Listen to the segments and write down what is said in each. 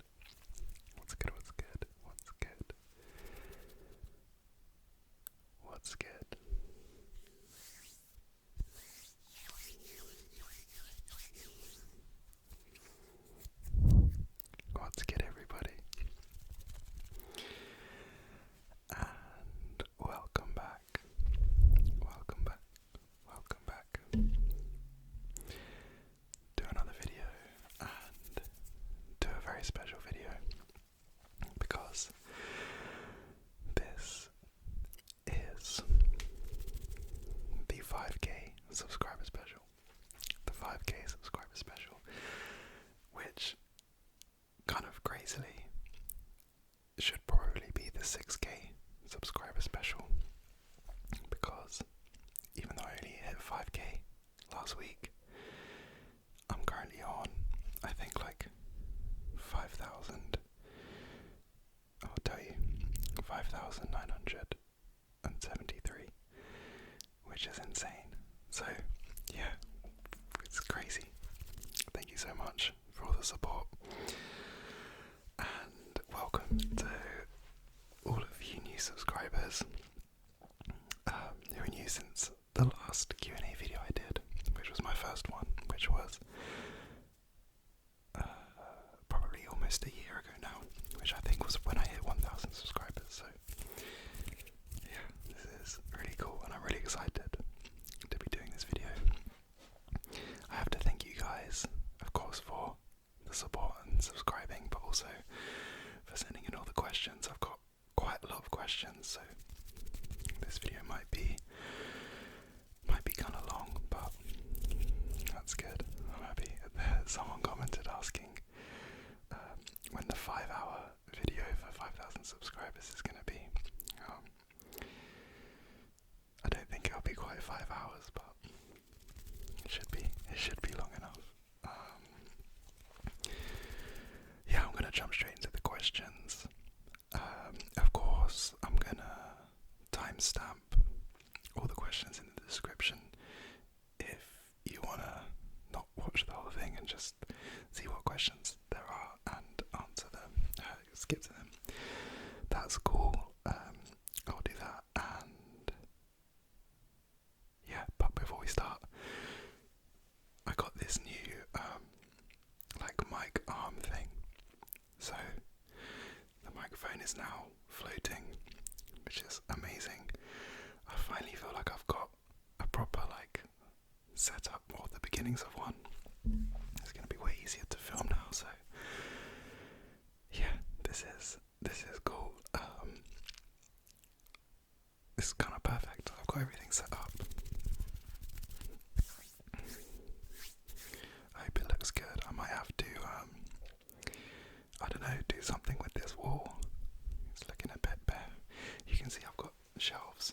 good? What's good? What's good? What's good? What's good? What's good, everybody? And welcome back. Welcome back. Welcome back to another video, and to a very special video, because this is the 5k subscriber special. The 5k subscriber special, which kind of crazily should probably be the 6k subscriber special, because even though I only hit 5k last week, I'm currently on, I think, like 5,000, I'll tell you, 5,973, which is insane. So yeah, it's crazy. Thank you so much for all the support, and welcome to all of you new subscribers who are new since the last Q&A video I did, which was my first one, which was probably almost a year ago now, which I think was when I hit 1,000 subscribers. So yeah, this is really cool, and I'm really excited to be doing this video. I have to thank you guys, of course, for the support and subscribing, but also for sending in all the questions. I've got quite a lot of questions, so this video might be kind of long, but that's good. I'm happy. Someone commented asking when the 5-hour video for 5,000 subscribers is going to be. I don't think it'll be quite 5 hours, but it should be long enough. Yeah, I'm going to jump straight into the questions. Of course, I'm going to timestamp all the questions in the description if you want to not watch the whole thing and just see what questions there are and answer them, skip to them. That's cool. I'll do that. And yeah, but before we start, I got this new like mic arm thing. So the microphone is now floating, which is amazing. I finally feel like I've got a proper like setup, or the beginnings of one. It's going to be way easier to film now, so yeah, this is cool. This is kind of perfect. I've got everything set up. I hope it looks good. I might have to I don't know, do something with this wall. It's looking a bit bare. You can see I've got shelves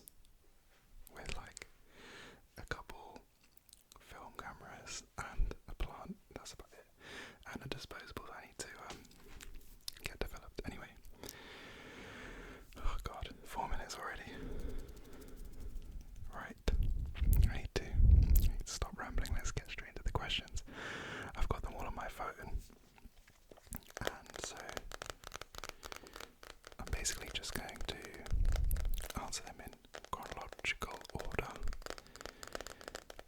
with like a couple film cameras and a plant. That's about it. And a disposable that I need to get developed. Anyway. Oh god, 4 minutes already. Right. I need to stop rambling. Let's get straight into the questions. I've got them all on my phone. And so I'm basically just going to answer them in chronological order.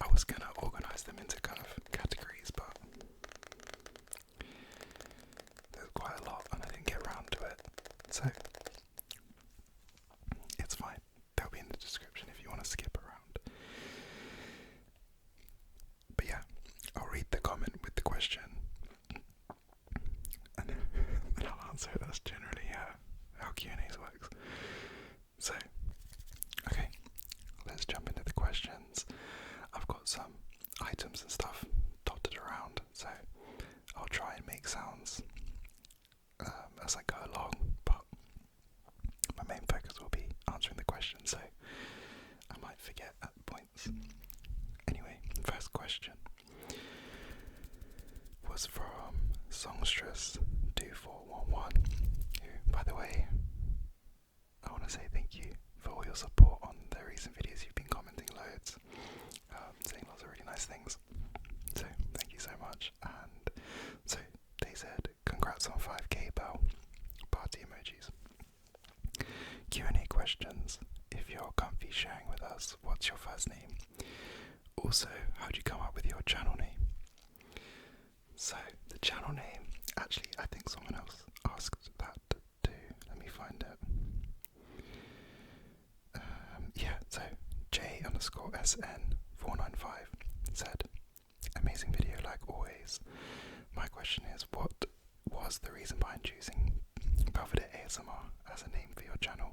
I was going to organise them into kind of categories, but there's quite a lot and I didn't get around to it. So it's fine. They'll be in the description if you want to skip around. But yeah, I'll read the comment with the question and then I'll answer it. That's generally how Q&As works. So, okay, let's jump into the questions. I've got some items and stuff dotted around, so I'll try and make sounds as I go along, but questions, so I might forget at points. Anyway, first question was from Songstress2411, who, by the way, I want to say thank you for all your support on the recent videos. You've been commenting loads, saying lots of really nice things, so thank you so much. And so they said, congrats on 5k Bell, party emojis. Q&A questions. If you're comfy sharing with us, what's your first name? Also, how'd you come up with your channel name? So, the channel name, actually, I think someone else asked that too. Let me find it. So J_SN495 said, amazing video like always. My question is, what was the reason behind choosing Belvedere ASMR as a name for your channel?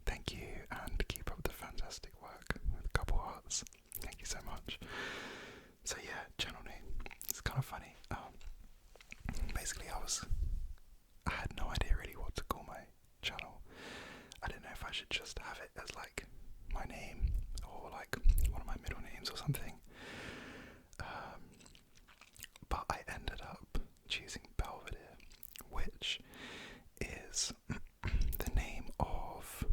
Thank you, and keep up the fantastic work, with a couple hearts. Thank you so much. So yeah, channel name. It's kind of funny. Basically, I had no idea really what to call my channel. I didn't know if I should just have it as like my name or like one of my middle names or something. But I ended up choosing Belvedere, which is the name of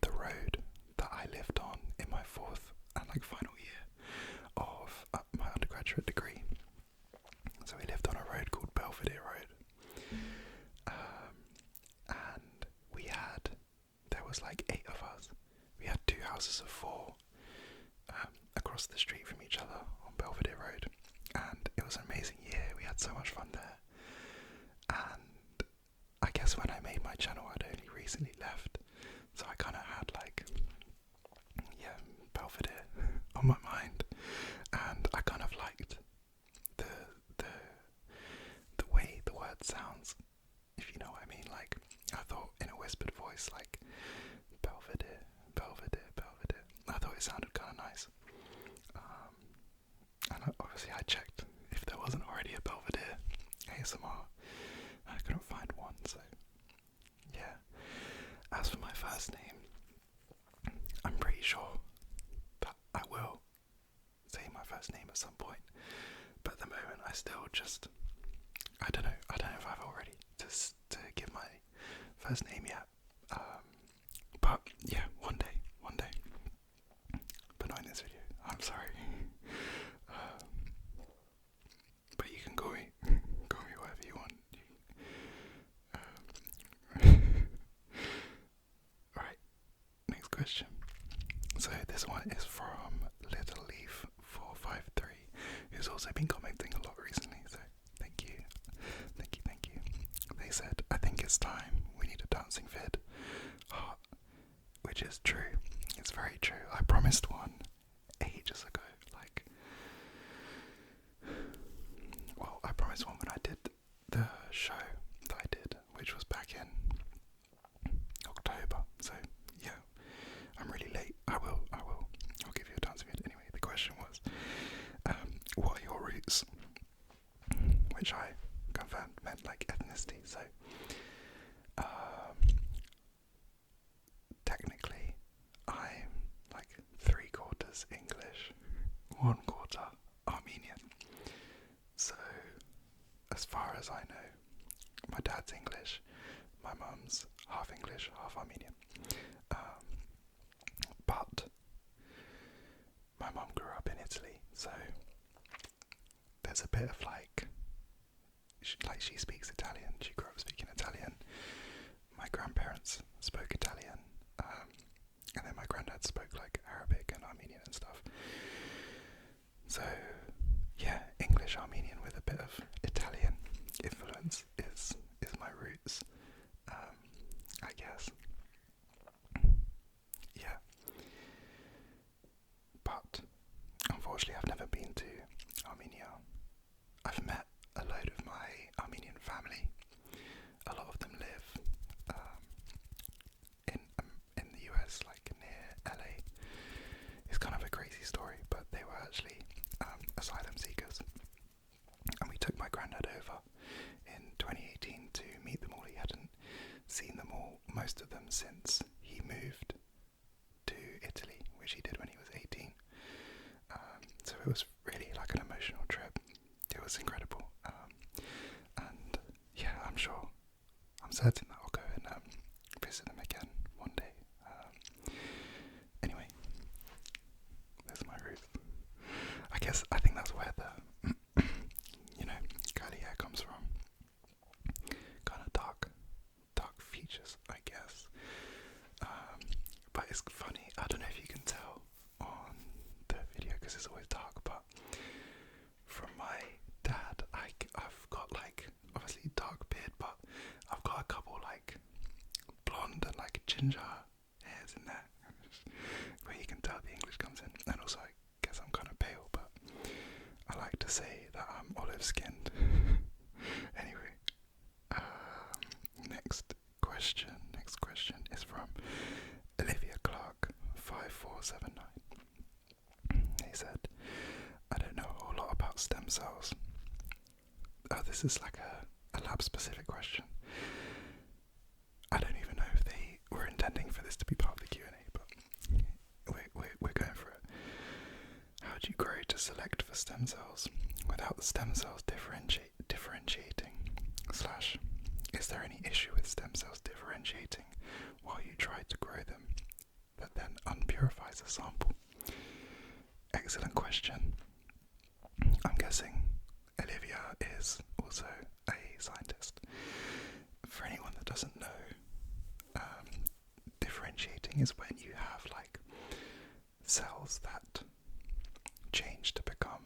the road that I lived on in my fourth and like final year of my undergraduate degree. So we lived on a road called Belvedere Road, and there was like 8 of us. We had 2 houses of 4 across the street from each other on Belvedere Road, and it was an amazing year. We had so much fun there, and I guess when I made my channel I'd only recently left, so I kind of had like, Belvedere on my mind, and I kind of liked the way the word sounds, if you know what I mean. Like, I thought in a whispered voice, like Belvedere, Belvedere, Belvedere. I thought it sounded kind of nice. And obviously I checked if there wasn't already a Belvedere ASMR. I couldn't find one, so yeah. As for my first name, I'm pretty sure that I will say my first name at some point, but at the moment I still just, I don't know if I've already to give my first name yet. But yeah, one day. But not in this video. I'm sorry. But you can call me whatever you want. Alright, next question. So this one is from Little Leaf 453, who's also been commenting a lot recently, so thank you. They said, I think it's time, we need a dancing vid. Which is true. It's very true. I promised one ages ago. I promised one when I did the show that I did, which was back in October. So yeah, I'm really late. I will. I'll give you a dancing vid. Anyway, the question was, what are your roots? Which I confirmed meant like ethnicity. So technically I'm like 3/4 English, 1/4 Armenian. So as far as I know, my dad's English, my mum's half English, half Armenian. But my mum grew up in Italy, so there's a bit of she speaks Italian. She grew up speaking Italian. My grandparents spoke Italian, and then my granddad spoke like Arabic and Armenian and stuff. So yeah, English Armenian with a bit of Italian influence is my roots, I guess. Yeah. But unfortunately I've never been to Armenia. I've met a load of my Armenian family. A lot of them live in the US, like near LA. It's kind of a crazy story, but they were actually asylum seekers. And we took my granddad over in 2018 to meet them all. He hadn't seen them all, most of them, since he moved because it's always dark, but from my dad, I've got like, obviously dark beard, but I've got a couple like blonde and like ginger hairs in there, where you can tell the English comes in. And also I guess I'm kind of pale, but I like to say that I'm olive skinned. Anyway, next question is from Olivia Clark 5479. He said, I don't know a whole lot about stem cells. Oh, this is like a lab specific question. I don't even know if they were intending for this to be part of the Q&A, but we're going for it. How do you grow to select for stem cells without the stem cells differentiating? / is there any issue with stem cells differentiating while you try to grow them that then unpurifies a sample? Excellent question. I'm guessing Olivia is also a scientist. For anyone that doesn't know, differentiating is when you have like cells that change to become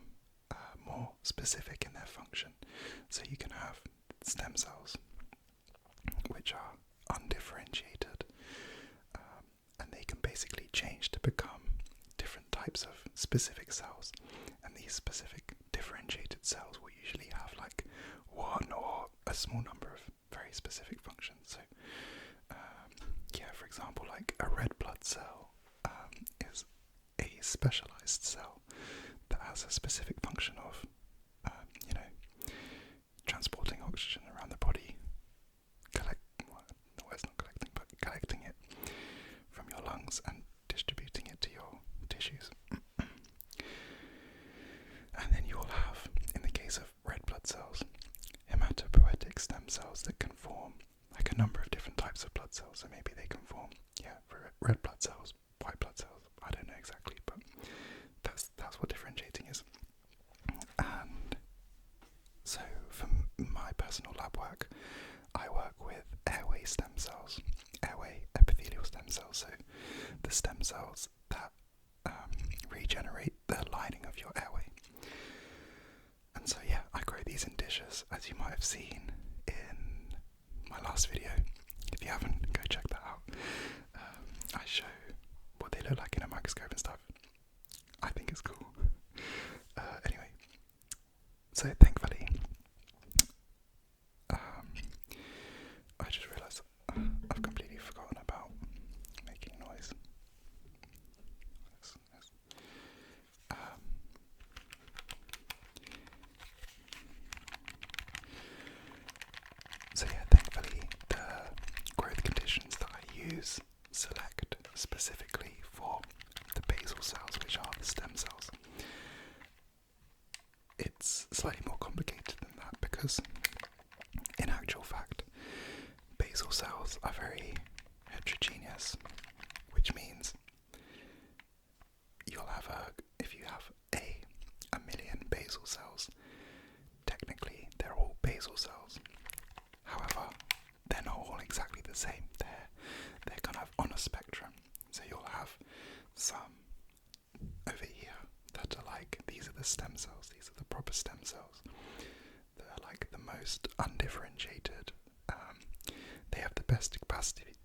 more specific in their function. So you can have stem cells which are undifferentiated, and they can basically change to become different types of specific cells, and these specific differentiated cells will usually have like one or a small number of very specific functions. So for example, like a red blood cell is a specialized cell that has a specific function of transporting oxygen around the body, collecting it from your lungs and distributing it to your tissues. And then you'll have, in the case of red blood cells, hematopoietic stem cells that can form like a number of different types of blood cells. So maybe they can form, red blood cells, white blood cells. I don't know exactly, but that's what differentiating is. And so for my personal lab work, I work with airway stem cells, airway epithelial stem cells. So the stem cells that regenerate the lining of your airway. And so I grow these in dishes, as you might have seen in my last video. If you haven't, go check that out. I show what they look like in a microscope and stuff. I think it's cool. Anyway, so thankfully, I just realised I've completely forgotten about making noise. Thankfully, the growth conditions that I use select specifically for the basal cells, which are the stem cells. It's slightly more complicated than that because, in actual fact, basal cells are very heterogeneous, which means if you have a million basal cells, technically they're all basal cells. However, they're not all exactly the same. They're kind of on a spectrum. So you'll have some over here that are like, these are the stem cells, these are the proper stem cells. They're like the most undifferentiated. They have the best capacity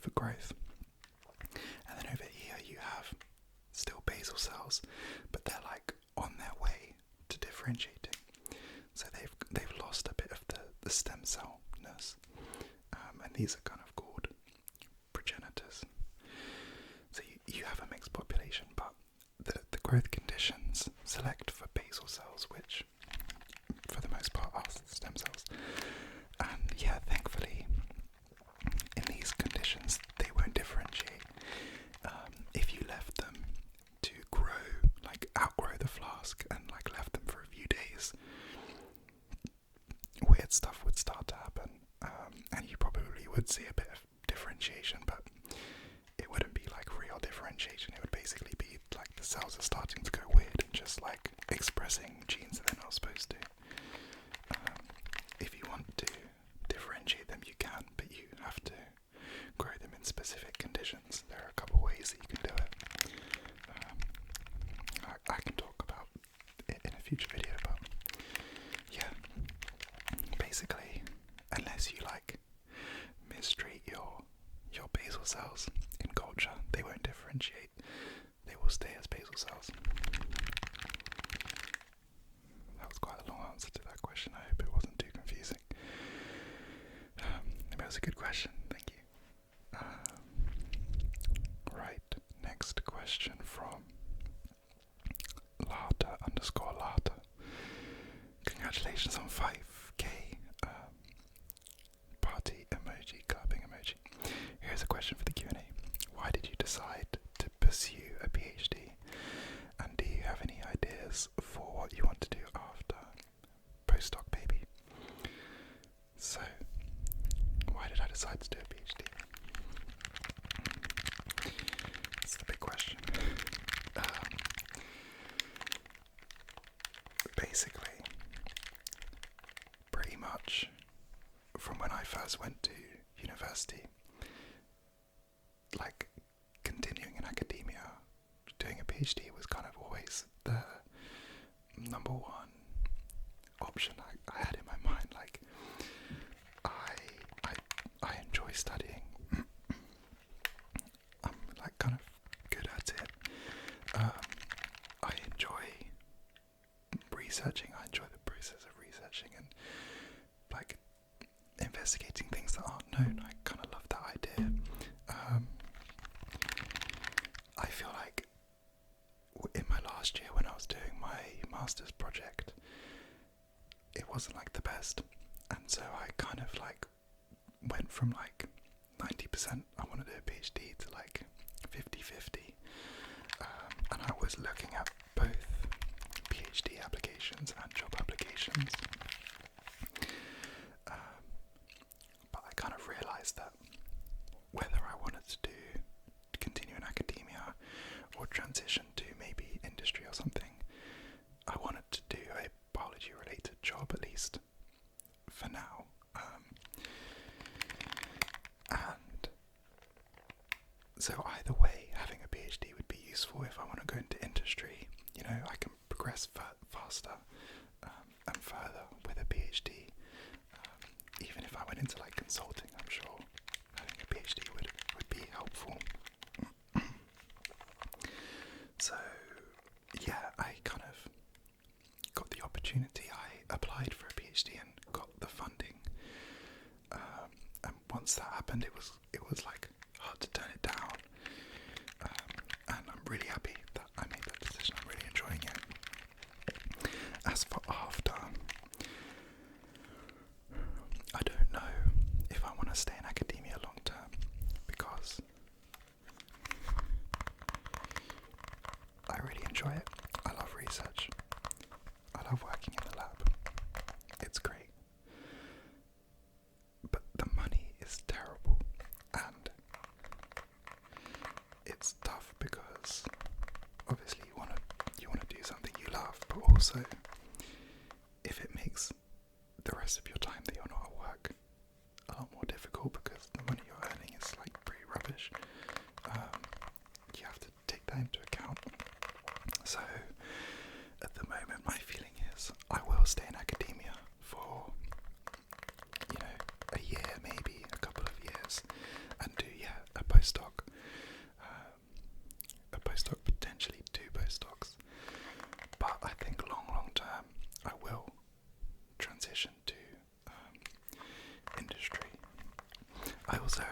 for growth. And then over here you have still basal cells, but they're like on their way to differentiating. So they've lost a bit of the stem cell-ness, and these are kind of called progenitors. So you have a mixed population, but the growth conditions select for basal cells, which for the most part are stem cells. And thankfully, in these conditions, they won't differentiate. If you left them to grow, like outgrow the flask, and like left them for a few days, weird stuff would start to happen, and you probably would see a bit of differentiation, but it wouldn't be like real differentiation. It would basically be like the cells are starting to go weird and just like expressing genes that they're not supposed to. If you want to differentiate them, you can, but you have to grow them in specific conditions. There are a couple ways that you can do it. cells in culture. They won't differentiate. They will stay as basal cells. That was quite a long answer to that question. I hope it wasn't too confusing. It was a good question. Thank you. Right. Next question from Lata_Lata. Congratulations on 5k. Party emoji, clapping emoji. Here's a question for the Q&A. Why did you decide to pursue a PhD? And do you have any ideas for what you want to do after postdoc, baby? So, why did I decide to do a PhD? That's the big question. Basically, pretty much from when I first went to university, like continuing in academia, doing a PhD was kind of always the number one option I had in my mind. Like, I enjoy studying. I'm like kind of good at it. I enjoy researching. I enjoy the process of researching and like investigating things that aren't known. I kind of love that idea. I feel like in my last year when I was doing my master's project, it wasn't like the best, and so I kind of like went from like 90% I want to do a PhD to like 50-50, and I was looking at both PhD applications and job applications, but I kind of realised that whether I wanted to continue in academia or transition to maybe industry or something, I wanted to do a biology related job, at least for now. And so either way, having a PhD would be useful if I want to go into industry. You know, I can progress faster and further with a PhD. Even if I went into like consulting, I'm sure having a PhD would be helpful. So yeah, I kind of got the opportunity. I applied for a PhD and got the funding. And once that happened, it was like hard to turn it down. And I'm really happy that I made that decision. I'm really enjoying it. As for after, I don't know if I want to stay in academia long term, because I really enjoy it. I love research. I love working in the lab. It's great. But the money is terrible, and it's tough because obviously you want to do something you love, but also if it makes the rest of your time that you're not at work a lot more difficult because the money you're earning is like pretty rubbish, you have to take that into account. So at the moment my feeling is I will stay in academia for, you know, a year, maybe a couple of years, and do a postdoc, potentially 2 postdocs. But I think long term I will transition to industry. I also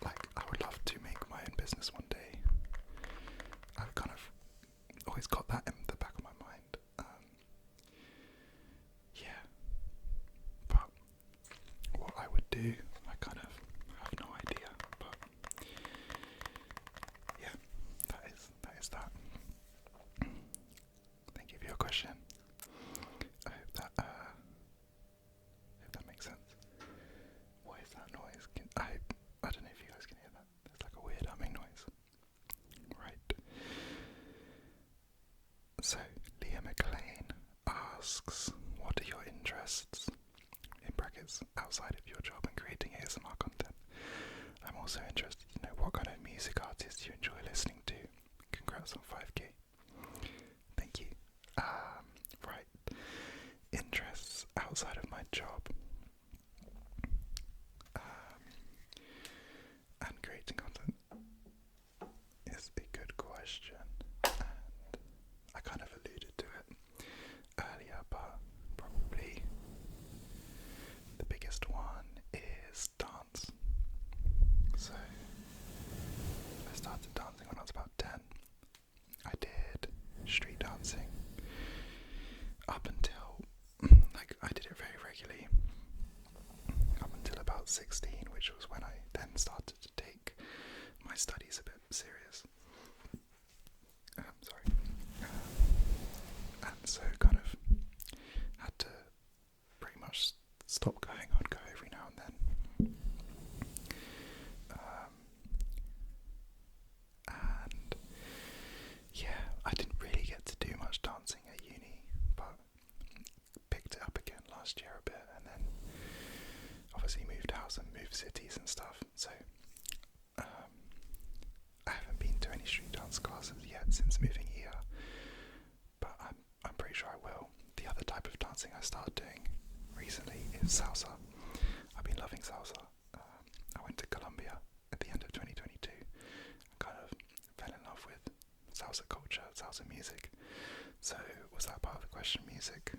I would love to make my own business one day. I've kind of always got that in the back of my mind. But what I would do, I kind of have no idea. But yeah, that is that. Thank you for your question. I hope that makes sense. What is that noise? I don't know if you guys can hear that. It's like a weird humming noise. Right. So, Leah McLean asks, what are your interests, in brackets, outside of your job and creating ASMR content? I'm also interested to know what kind of music artists you enjoy listening to. Congrats on 5k. Thank you. Right. Interests outside of my job. And creating content. question, and I kind of alluded to it earlier, but probably the biggest one is dance. So I started dancing when I was about 10. I did street dancing up until, I did it very regularly up until about 16, which was when I then started to take my studies a bit serious. And so kind of had to pretty much stop going. I'd go every now and then. And yeah, I didn't really get to do much dancing at uni, but picked it up again last year a bit, and then obviously moved house and moved cities and stuff. So I haven't been to any street dance classes yet since moving here, but I'm pretty sure I will. The other type of dancing I started doing recently is salsa. I've been loving salsa. I went to Colombia at the end of 2022 and kind of fell in love with salsa culture, salsa music. So was that part of the question, music?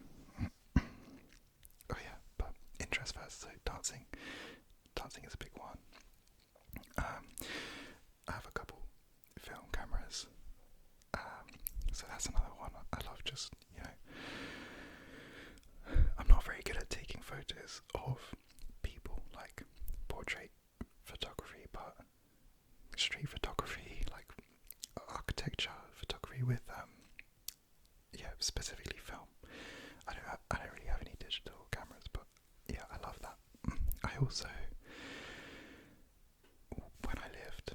Oh yeah, but interest first, so dancing is a big one. I have a couple film cameras, so that's another one. I love just, I'm not very good at taking photos of people, like portrait photography, but street photography, like architecture photography with, specifically film. I don't really have any digital cameras, but yeah, I love that. I also, when I lived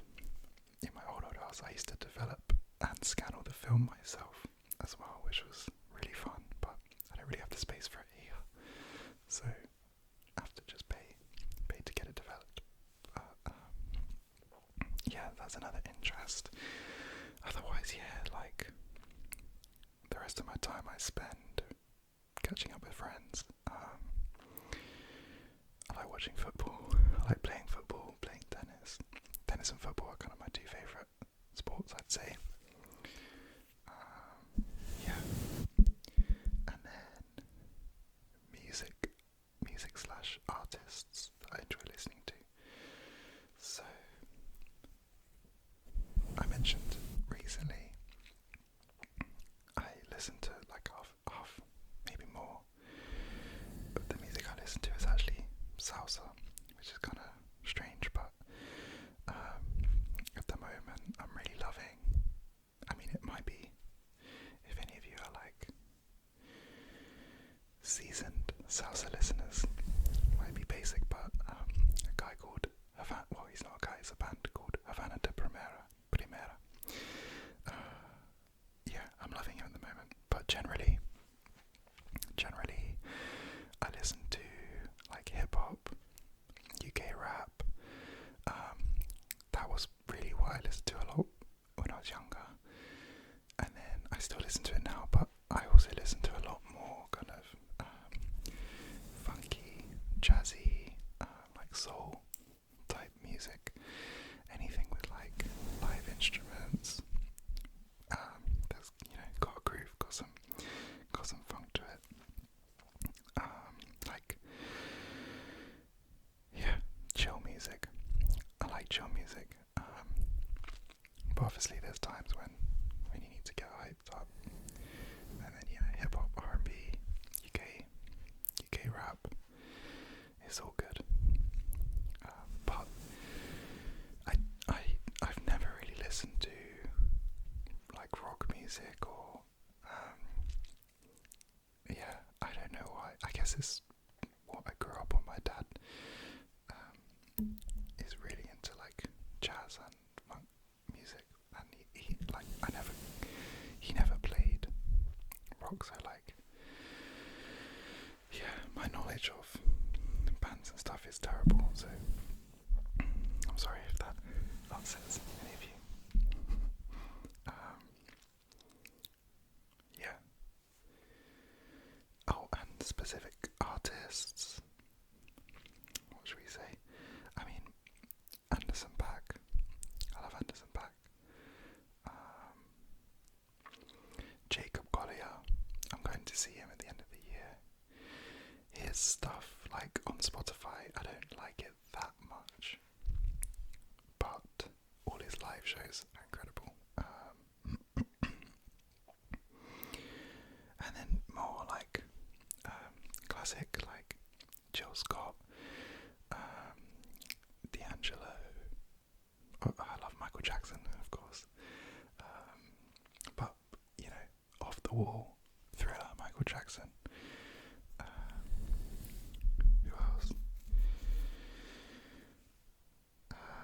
in my old house, I used to develop and scan all the film myself as well, which was really fun, but I don't really have the space for it here, so I have to just pay to get it developed. Yeah, that's another interest. Otherwise, yeah, like the rest of my time I spend catching up with friends. I like watching football, I like playing football, playing tennis. Tennis and football are kind of my two favourite sports, I'd say. Yeah. And then music slash artists that I enjoy listening to. So I mentioned recently I listen to like half, maybe more of the music I listen to is actually salsa, which is kind of strange, but at the moment I'm really loving, I mean, it might be, if any of you are like seasoned salsa listeners, it might be basic, but a guy called Havana, well, he's not a guy, it's a band called Havana de Primera. Yeah, I'm loving him at the moment, but generally I listen to like hip hop, UK rap. That was really what I listened to a lot when I was younger, and then I still listen to it now, but I also listen to a lot more kind of funky, jazzy, like soul type music, anything with like live instruments. That's got a groove, got some funk to it. Like chill music. I like chill music. But obviously there's times when you need to get hyped up. And then hip hop, R&B, UK rap, it's all good. But I've never really listened to like rock music or I don't know why. I guess it's what I grew up on. My dad is really into like jazz and funk music, and he never played rock, so like my knowledge of bands and stuff is terrible, so I'm sorry if that upsets any of you. Oh, and specific artists. What should we say? I mean, Anderson .Paak. I love Anderson .Paak. to see him at the end of the year. His stuff, like on Spotify, I don't like it that much, but all his live shows are incredible. And then more like classic, like Jill Scott, D'Angelo. Oh, I love Michael Jackson, of course. But you know, off the wall, Thriller, Michael Jackson. Who else?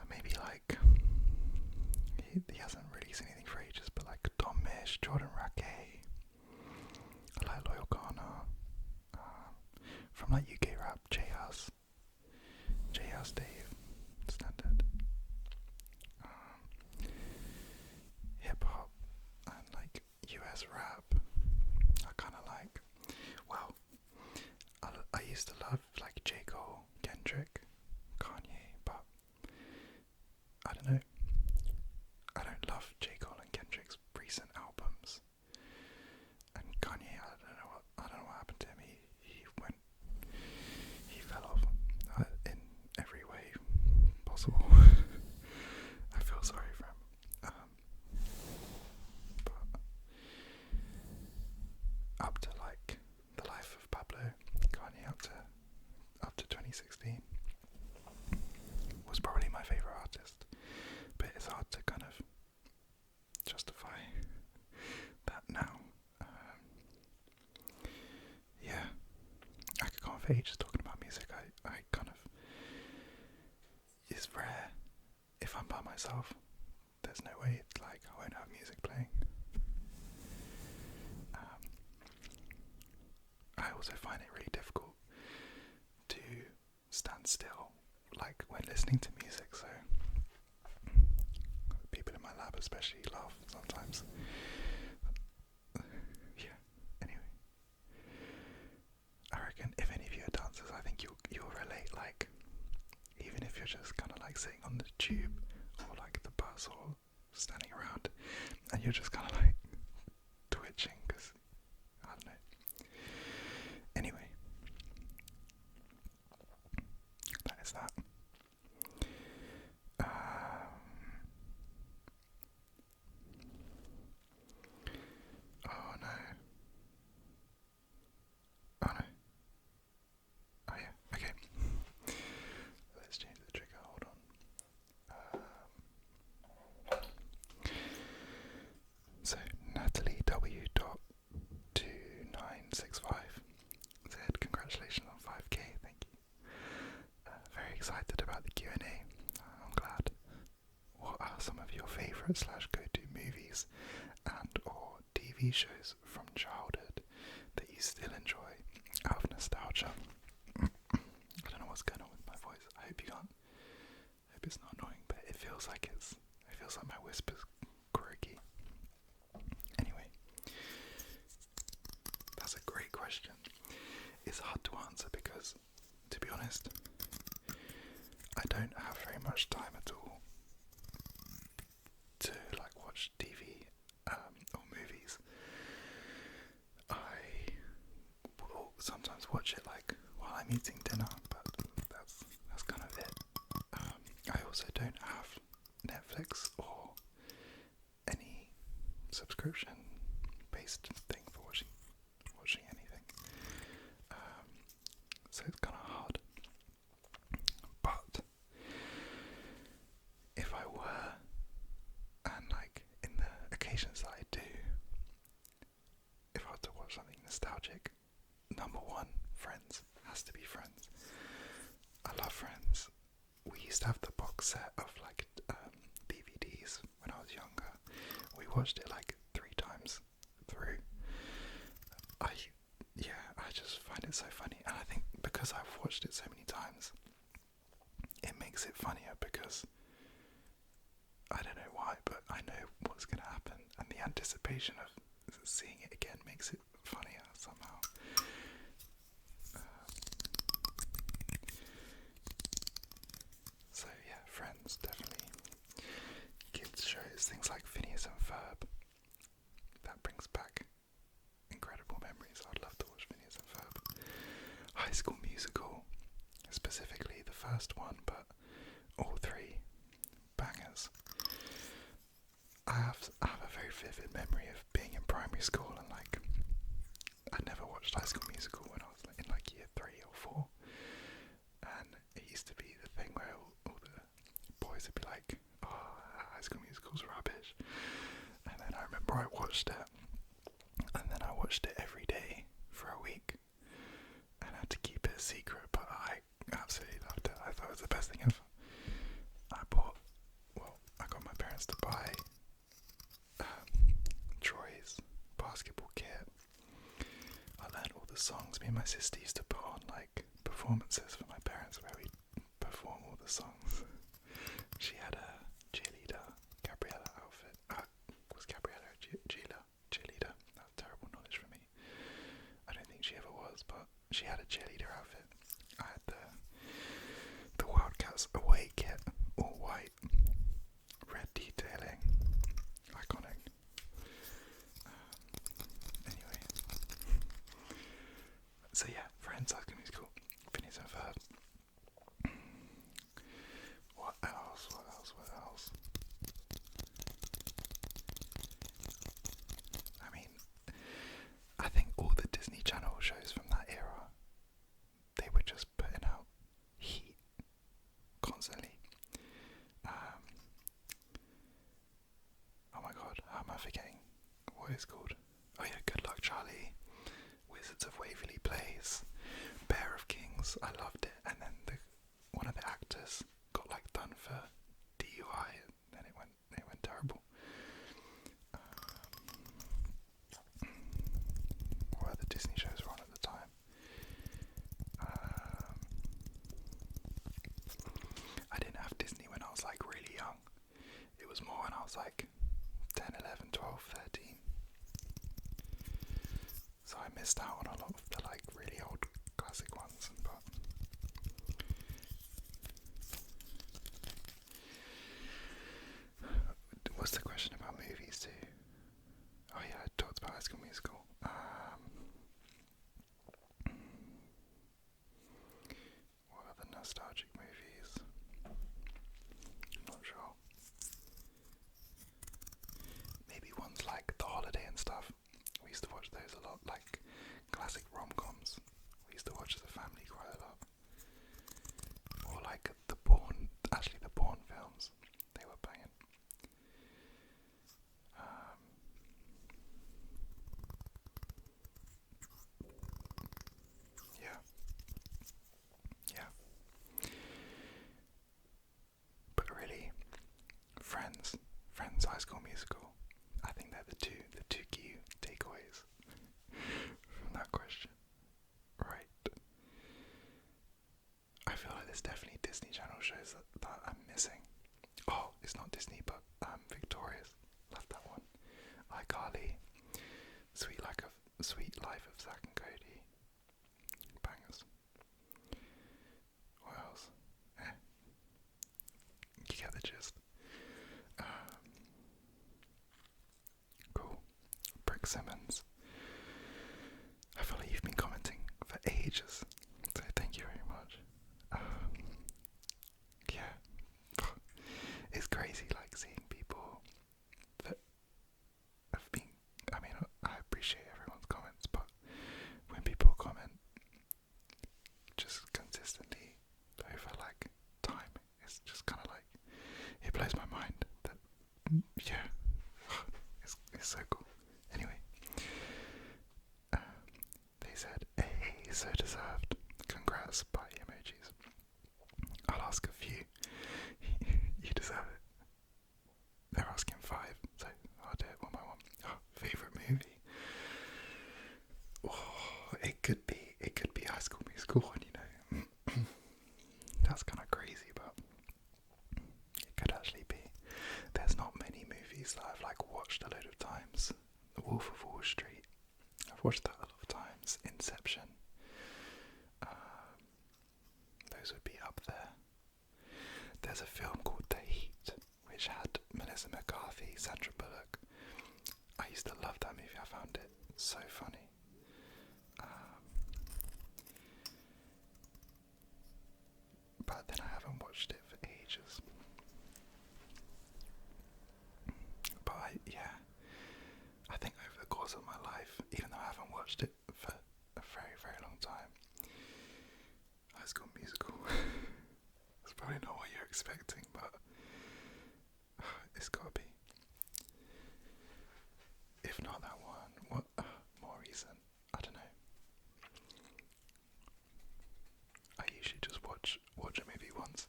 Maybe like he hasn't released anything for ages, but like Tom Misch, Jordan Rakei. I like Loyal Ghana. From like UK rap, J House Dave, standard. Hip hop and like US rap. I kind of like. Well, I used to love like J Cole, Kendrick, Kanye, but I don't know. I don't love J Cole and Kendrick's recent albums. And Kanye, I don't know what happened to him. He fell off in every way possible. I feel sorry for him. But up to like The Life of Pablo, Kanye up to 2016 was probably my favourite artist. But it's hard to kind of justify that now. Yeah, I could go on for ages talking about music. I kind of, it's rare if I'm by myself. There's no way it's like I won't have music playing. I also find it really difficult to stand still, like when listening to music. So people in my lab especially laugh sometimes. Yeah. Anyway, I reckon if any of you are dancers, I think you'll relate. Like, even if you're just kind of like sitting on the tube or like the bus or standing around, and you're just kind of like twitching because I don't know. Anyway, that is that. Oh no. Oh no. Oh yeah, okay. Let's change the trigger, hold on. So, Natalie W.2965 said, congratulations on 5k, thank you. Very excited about the Q&A, I'm glad. What are some of your favourite / go-to movies and or TV shows from childhood that you still enjoy out of nostalgia? I don't know what's going on with my voice. I hope you can't. I hope it's not annoying, but it feels like my whisper's croaky. Anyway, that's a great question. It's hard to answer because, to be honest, I don't have very much time at all to like watch TV or movies. I will sometimes watch it like while I'm eating dinner, but that's kind of it. I also don't have Netflix or any subscription based thing for watching anything. So it's kind of hard. But if I were, and like in the occasions that I do, if I were to watch something nostalgic, number one, Friends. Has to be Friends. I love Friends. We used to have the box set of like DVDs when I was younger. We watched it like 3 times through. I just find it so funny, and I think because I've watched it so many times, it makes it funnier because I don't know why, but I know what's going to happen, and the anticipation of seeing it again makes it funnier somehow. So yeah, Friends, definitely. Kids shows, things like Phineas and Ferb, that brings back incredible memories. I'd love I have a very vivid memory of being in primary school and like I'd never watched High School Musical when I was like, in like year 3 or 4, and it used to be the thing where all the boys would be like, "Oh, High School Musical's rubbish," and then I remember I watched it, and then I watched it every day for a week, and had to keep it a secret, but I absolutely loved it. I thought it was the best thing ever. I got my parents to buy Troy's basketball kit. I learned all the songs. Me and my sister used to put on like performances for my parents where we perform all the songs. She had a cheerleader Gabriella outfit. Was Gabriella a cheerleader? That's terrible knowledge for me. I don't think she ever was, but she had a cheerleader outfit. I had the Wildcats away kit, all white, red detailing, iconic. Anyway, so yeah, Friends, High School Musical, Phineas and Ferb. What else? I mean, I think all the Disney Channel shows from that era, they were just putting out heat constantly. Oh my god, how am I forgetting what it's called? Oh yeah, Good Luck Charlie, Wizards of Waverly Place, Bear of Kings. I loved it. And then one of the actors got like done for DUI, and it went terrible. What other Disney shows were on at the time? I didn't have Disney when I was like really young. It was more when I was like 10, 11, 12, 13. So I missed out on a lot of the like really old classic ones, but what's the question about movies too? Oh yeah, I talked about High School Musical. What other nostalgic movies? Not sure. Maybe ones like The Holiday and stuff. We used to watch those a lot, like classic rom-coms. We used to watch as a family quite a lot. Or like the Bourne films. They were banging. Yeah. But really, Friends, High School Musical. I think they're the two key takeaways from that question. Right. I feel like there's definitely Disney Channel shows that I'm missing. Oh, it's not Disney, but Victorious. Love that one. iCarly, Sweet Life of Zack and Cody. Bangers. What else? You get the gist. Cool. Brick Simmons. I feel like you've been commenting for ages, so thank you very much. Yeah, it's crazy like seeing people that have been, I mean, I appreciate everyone's comments, but when people comment just consistently over like time, it's just kind of like, it blows my mind that, yeah, it's so cool. Anyway, they said, hey, so deserved, congrats, by emojis. I'll ask a few. You deserve it. They're asking 5, so I'll do it one by one. Oh, favourite movie? Oh, it could be High School Musical one, you know. That's kind of crazy, but it could actually be. There's not many movies that I've like watched a load of times. The Wolf of Wall Street, I've watched that a lot of times. Inception, those would be up there. There's a film called The Heat, which had Melissa McCarthy, Sandra Bullock. I used to love that movie. I found it so funny. But then I haven't watched it for ages. But course of my life, even though I haven't watched it for a very, very long time. High School Musical. That's probably not what you're expecting, but it's gotta be. If not that one, what more recent? I don't know. I usually just watch a movie once.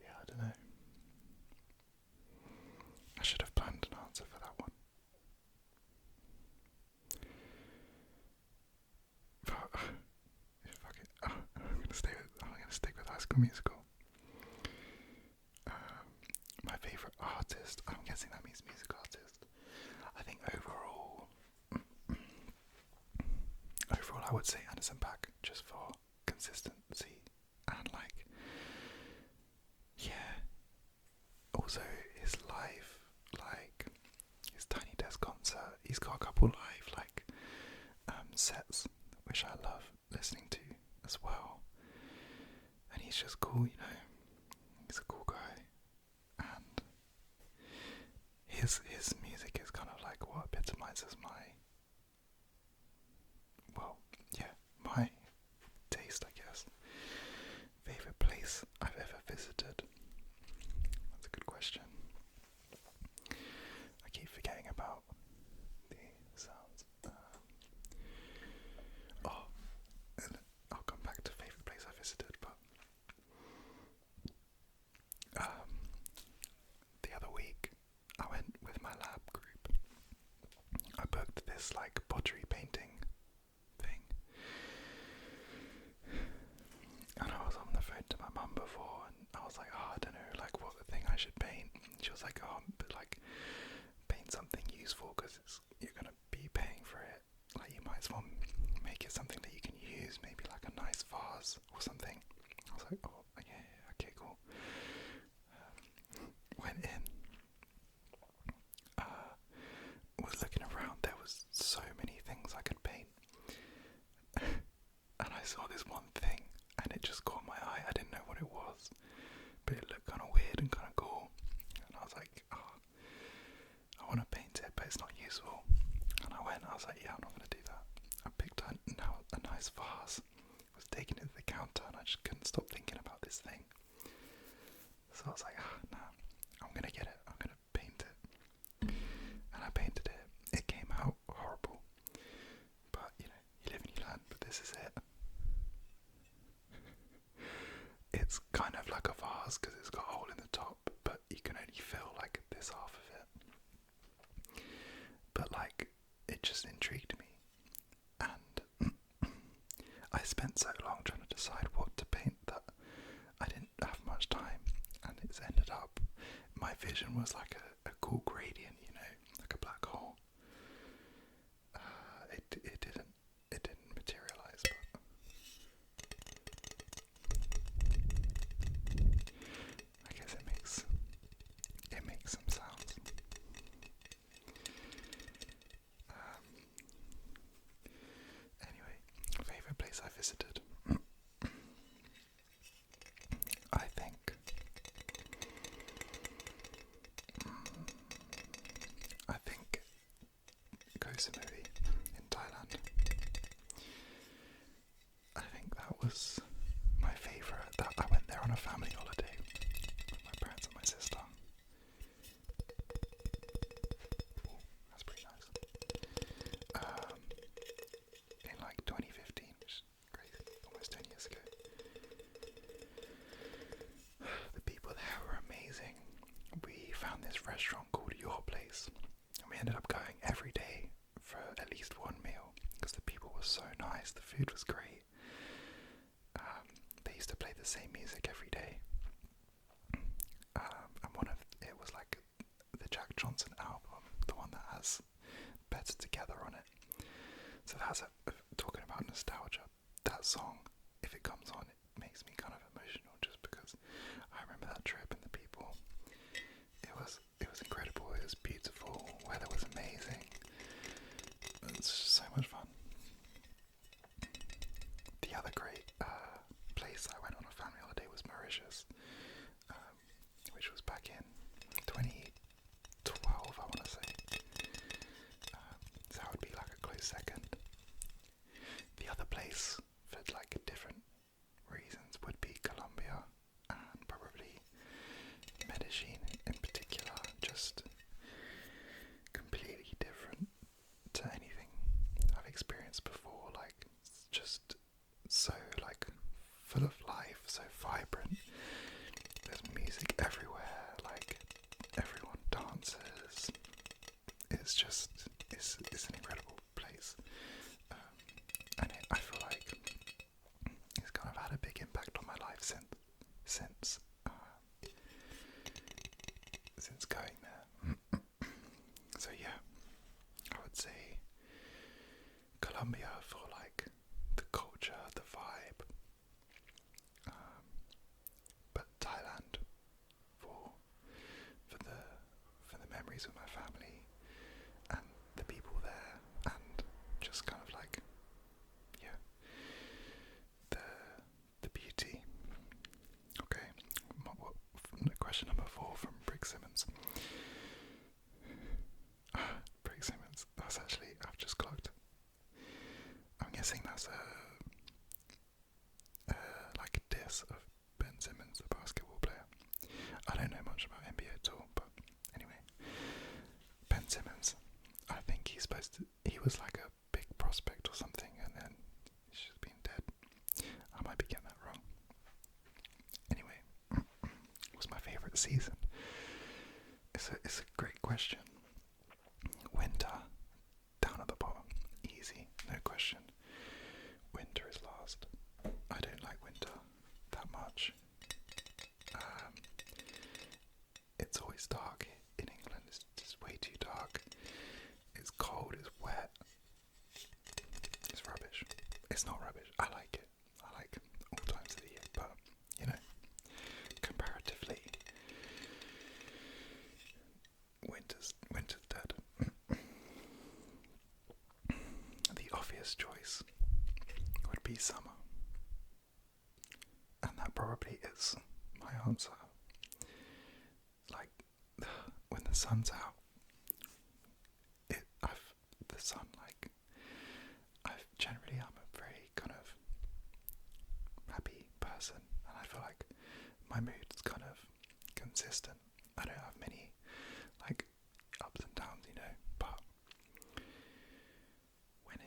Yeah, I don't know. I should have planned an answer for that one. But fuck it. I'm gonna stick with High School Musical. My favourite artist, I'm guessing that means music artist. I think overall I would say Anderson .Paak, just for consistency and also his live, his Tiny Desk concert. He's got a couple live sets which I love listening to as well, and he's just cool, he's a cool guy, and his music is kind of like what epitomizes my taste, I guess. Favorite place I've ever visited? That's a good question. I keep forgetting about the sounds. I'll come back to favourite place I visited, but the other week I went with my lab group. I booked this pottery painting thing, and I was on the phone to my mum before, and I was like, I don't know, what thing I should paint. She was like, but paint something useful, because you're gonna be paying for it. You might as well make it something that you can use, maybe a nice vase or something. I was like, oh yeah, okay, cool. Went in, was looking around. There was so many things I could paint, and I saw this one thing, and it just caught my eye. I didn't know what it was, but it looked kind of weird and kind of cool, and I was like, I want to paint it, but it's not useful. And I was like, yeah, I'm not going to do that. I picked a nice vase, was taking it to the counter, and I just couldn't stop thinking about this thing. So I was like, no, I'm going to get it, I'm going to paint it. And I painted it. It came out horrible, but you live and you learn. But this is it. It's kind of like a vase because it's got a hole in the top, but you can only fill this half of it. But it just intrigued me, and I spent so long trying to decide what to paint that I didn't have much time, and it's ended up, my vision was a cool gradient, like a black hole. It didn't materialize, but I guess it makes some sounds. Anyway, favourite place I visited. I think Koh Samui in Thailand. I think that was my favourite. That I went there on a family holiday with my parents and my sister. Ooh, that's pretty nice. In 2015, which is crazy, almost 10 years ago. The people there were amazing. We found this restaurant called Your Place, and we ended up going every day for at least one meal because the people were so nice, the food was great. They used to play the same music every day, and it was the Jack Johnson album, the one that has Better Together on it. So that's talking about nostalgia. That song, if it comes on, it makes me kind of emotional just because I remember that trip and the people. It was incredible. It was beautiful. Weather was amazing. It's just so much fun. The other great place I went on a family holiday was Mauritius. medicine in particular, just completely different to anything I've experienced before. Like, it's just so like full of life, so vibrant. There's music everywhere, like everyone dances. It's just, it's an incredible place, and I feel like it's kind of had a big impact on my life since going there. So yeah, I would say Colombia for like the culture, the vibe, but Thailand for the memories of my family and the people there, and just kind of like, yeah, the beauty. Okay, question number 4 from Brick Simmons. Brick Simmons, that's actually, I've just clocked. I'm guessing that's like a diss of Ben Simmons, the basketball player. I don't know much about NBA at all, but anyway, Ben Simmons, I think he was like a big prospect or something, and then he's just been dead. I might be getting that wrong. Anyway, what's my favourite season? It's a great question. Winter, down at the bottom, easy, no question. Winter is last. I don't like winter that much. It's always dark in England. It's just way too dark. It's cold, it's wet. It's rubbish. It's not rubbish. I like it. I like all times of the year, but you know, comparatively, winter's dead. The obvious choice would be summer, and that probably is my answer. Like, when the sun's out, I'm a very kind of happy person, and I feel like my mood's kind of consistent. I don't have many like ups and downs, you know, but when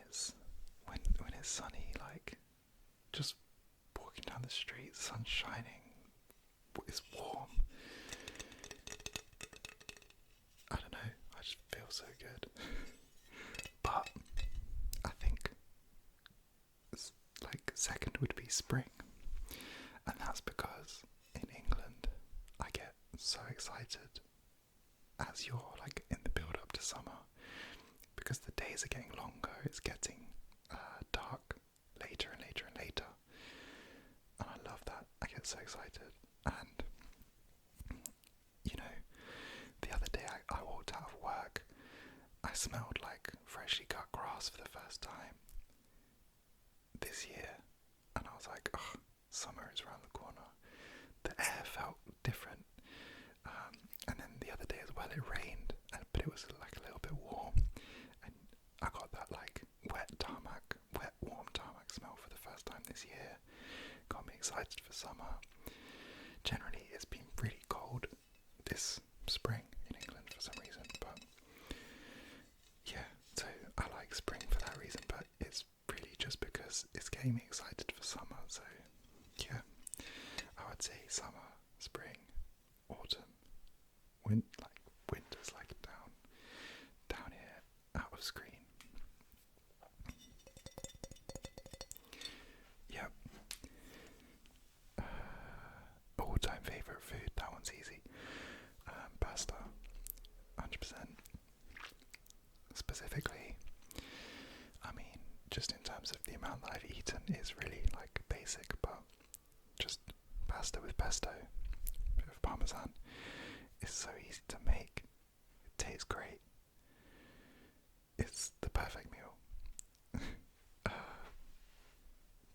it's sunny, like just walking down the street, the sun's shining, it's warm. I don't know, I just feel so good. But I think like second would be spring, and that's because in England I get so excited as you're like in the build up to summer, because the days are getting longer, it's getting dark later and later and later, and I love that. I get so excited. And you know, the other day I walked out of work, I smelled like freshly cut grass for the first time this year, and I was like, oh, summer is around the corner. The air felt different, and then the other day as well, it rained, but it was like a little bit warm, and I got that like wet, warm tarmac smell for the first time this year. Got me excited for summer. Generally, it's been really cold this spring in England for some reason, but yeah, so I like spring for that reason, but it's really just because it's getting me excited for summer. So yeah, I would say summer, spring, autumn, winter's like down here, out of screen. Yep. All-time favourite food, that one's easy. Pasta, 100%. Specifically, I mean, just in terms of the amount that I've eaten, is really like basic, but just pasta with pesto, bit of parmesan. It's so easy to make. It tastes great. It's the perfect meal.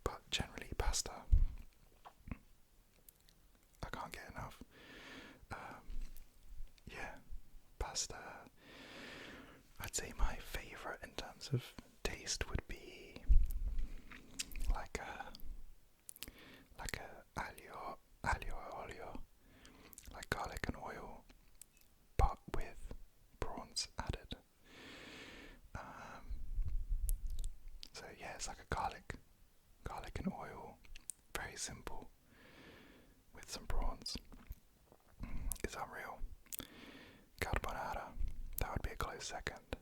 But generally, pasta, I can't get enough. Yeah, pasta. I'd say my favourite in terms of taste would be like a aglio olio, like garlic and oil. just like a garlic and oil, very simple, with some prawns. It's unreal. Carbonara, that would be a close second.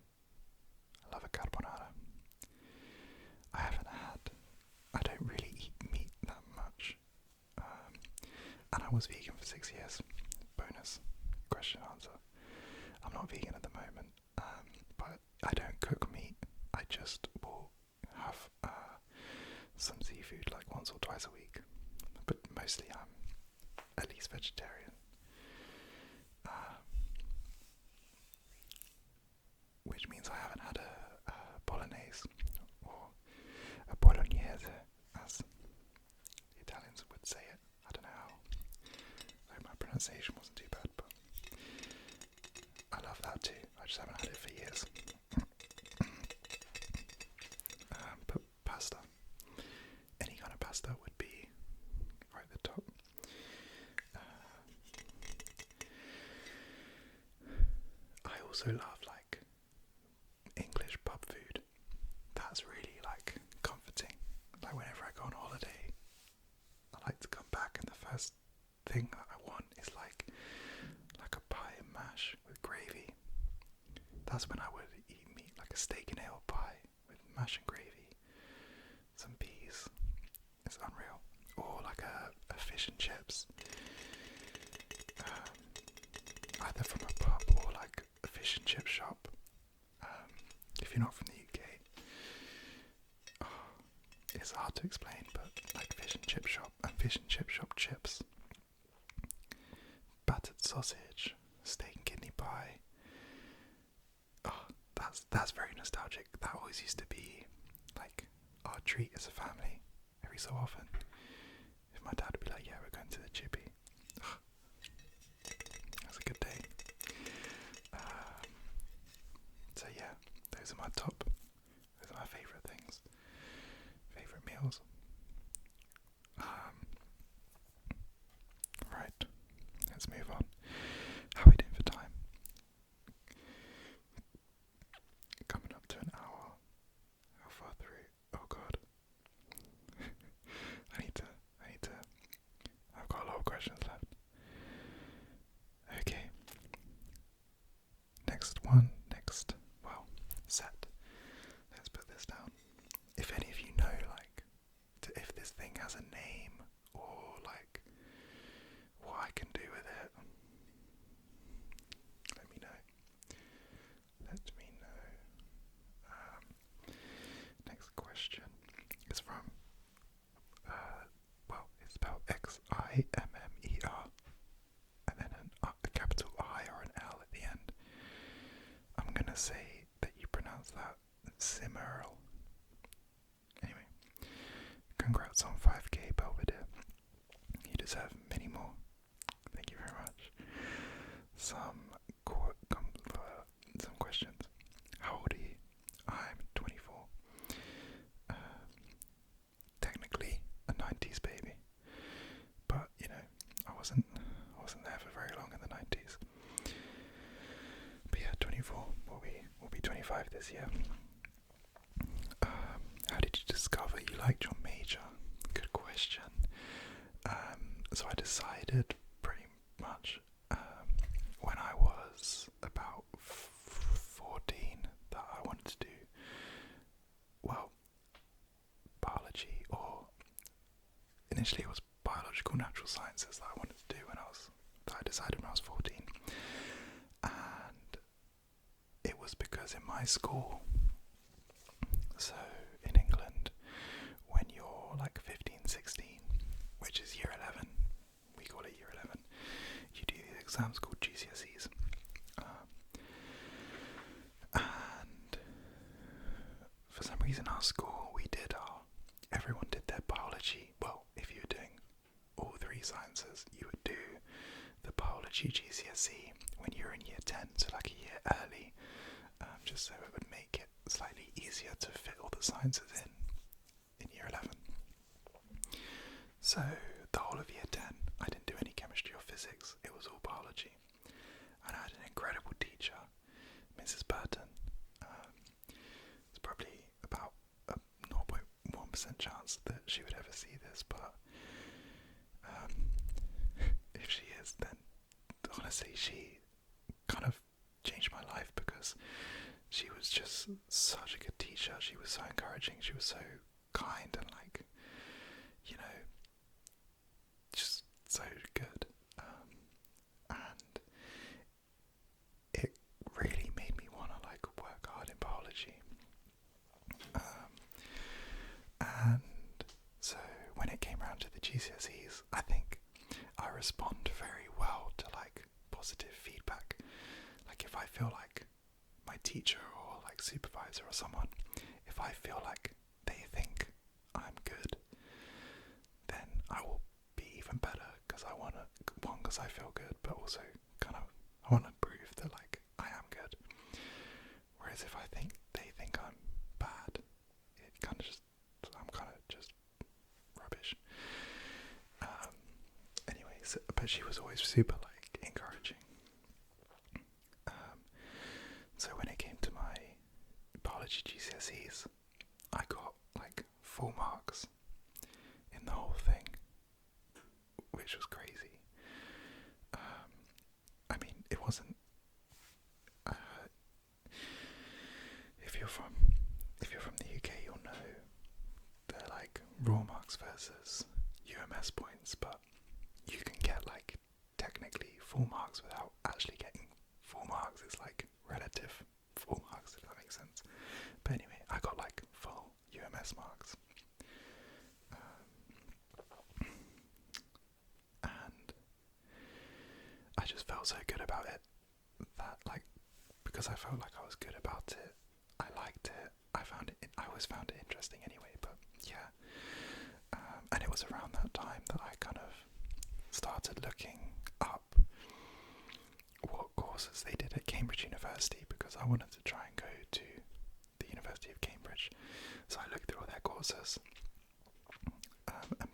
I love a carbonara. I don't really eat meat that much, and I was vegan for 6 years. Bonus question answer. I'm not vegan at the moment, but I don't cook meat. I just will have some seafood like once or twice a week, but mostly I'm at least vegetarian. Which means I haven't had a bolognese or a bolognese, as the Italians would say it. I don't know how. I hope my pronunciation wasn't too bad, but I love that too. I just haven't had it for years. But pasta, any kind of pasta would be right at the top. I also love like English pub food. That's really like comforting. Like whenever I go on holiday, I like to come back and the first thing that I want is like a pie and mash with gravy. That's when I would eat meat, like a steak and ale pie with mash and gravy, some peas. It's unreal. Or like a fish and chips, either from a pub or like a fish and chip shop. If you're not from the UK, it's hard to explain, but like fish and chip shop chips, battered sausage, steak and kidney pie. That's very nostalgic. That always used to be like our treat as a family every so often. If my dad would be like, yeah, we're going to the chippy. That's a good day. So yeah, those are my favourite things, favourite meals. Right, let's move on. How are we doing for time? Coming up to an hour. How far through? Oh god. I need to, I've got a lot of questions left. Okay. Set. Let's put this down. If any of you know, like, if this thing has a name, or like, what I can do with it, let me know. Next question is from, it's spelled Ximmer, and then a capital I or an L at the end. I'm gonna say that you pronounce that Simmerl. Anyway, congrats on 5k Belvedere. You deserve many more. Thank you very much. Some questions. How old are you? I'm 24. Technically a 90s baby, but you know, I wasn't there for very long in the 90s. But yeah, 24. We'll be 25 this year. How did you discover you liked your major? Good question. So I decided pretty much when I was about 14 that I wanted to do, biology, or initially it was biological natural sciences that I wanted to do that I decided when I was 14. And it was because in my school, so in England, when you're like 15, 16, which is year 11, we call it year 11, you do these exams called GCSEs. And for some reason our school, everyone did their biology. Well, if you were doing all three sciences, you would do the biology GCSE when you were in year 10, so like a year early, just so it would make it slightly easier to fit all the sciences in year 11. So the whole of year 10, I didn't do any chemistry or physics, it was all biology. And I had an incredible teacher, Mrs. Burton. It's probably about honestly, she kind of changed my life because she was just such a good teacher. She was so encouraging. She was so kind and like, you know, just so good. And it really made me want to like work hard in biology. And so when it came around to the GCSEs, I think I respond very well to like positive feedback. Like if I feel like my teacher or like supervisor or someone, if I feel like they think I'm good, then I will be even better because I want to, one, because I feel good, but also kind of I want to prove that like I am good. Whereas if I think they think I'm bad, it kind of just, I'm kind of just rubbish. Anyways, but she was always super like encouraging. So when it came to my biology GCSEs, I got like full marks in the whole thing, which was crazy. I mean, it wasn't. If you're from the UK, you'll know they're like raw marks versus UMS points, but you can get like technically full marks without actually getting full marks. It's like relative full marks, if that makes sense. But anyway, I got like full UMS marks. And I just felt so good about it that like, because I felt like I was good about it, I liked it, I always found it interesting anyway, but yeah. And it was around that time that I kind of started looking up what courses they did at Cambridge University, because I wanted to try and go to the University of Cambridge. So I looked through all their courses, and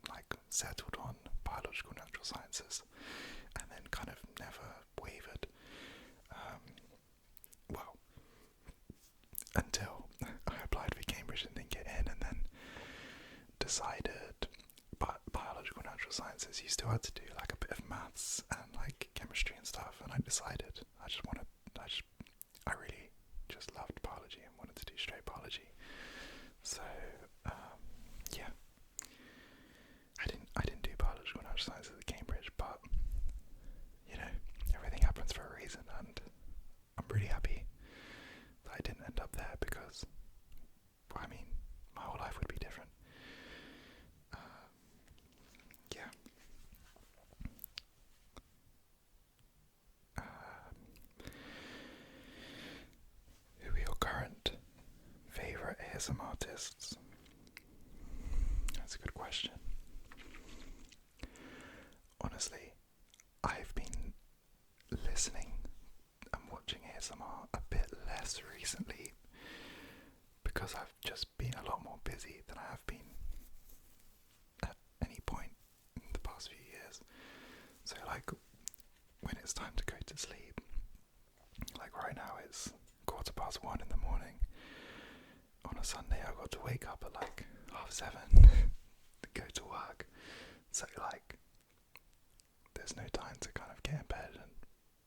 like settled on biological natural sciences, and then kind of never wavered. Well, until I applied for Cambridge and didn't get in, and then decided, but biological natural sciences, you still had to do like a bit of maths and like chemistry and stuff, and I decided I really just loved biology and wanted to do straight biology. So yeah, I didn't do biological natural sciences at Cambridge, but you know, everything happens for a reason, and I'm really happy that I didn't end up there, because I mean, my whole life would be different. Yeah. Who are your current favourite ASMR artists? That's a good question. Honestly, I've been listening and watching ASMR a bit less recently because I've just been a lot more busy than I have been at any point in the past few years. So like when it's time to go to sleep, like right now it's 1:15 in the morning. On a Sunday I got to wake up at like 7:30 to go to work. So like there's no time to kind of get in bed and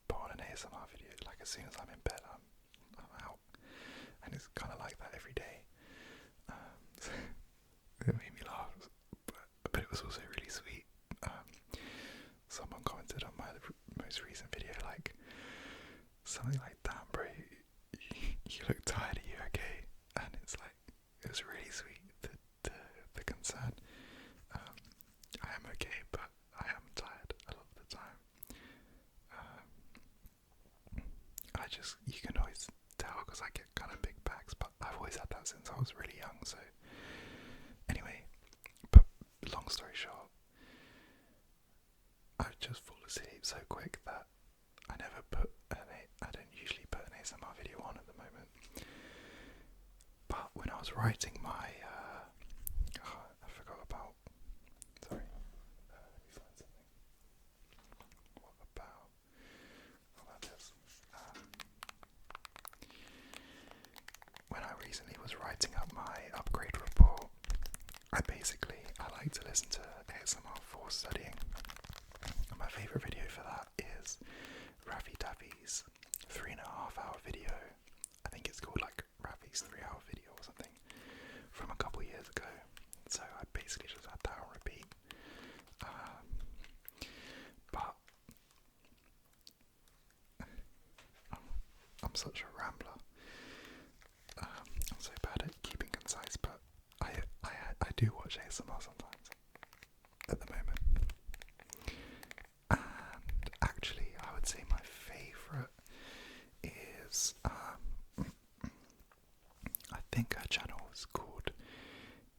put on an ASMR video. Like as soon as I'm in bed, I'm out, and it's kind of like that every day. It made me laugh, but it was also really sweet. Someone commented on my most recent video, like something like, "Damn, bro, you look tired. Are you okay?" And it's like, it was really sweet. The concern. I am okay, but I am tired a lot of the time. You can always tell because I get kind of big backs, but I've always had that since I was really young. So anyway, but long story short, I just fall asleep so quick that I don't usually put an ASMR video on at the moment. But when I was writing my, I forgot about, sorry, let me find something. What about this? When I recently was writing up my upgrade report, I like to listen to ASMR for studying. And my favourite video for that is least 3-hour video or something from a couple years ago. So I basically just had that on repeat. But I'm such a rambler. I'm so bad at keeping concise, but I do watch ASMR sometimes at the moment. And actually, I would say my favourite is I think her channel is called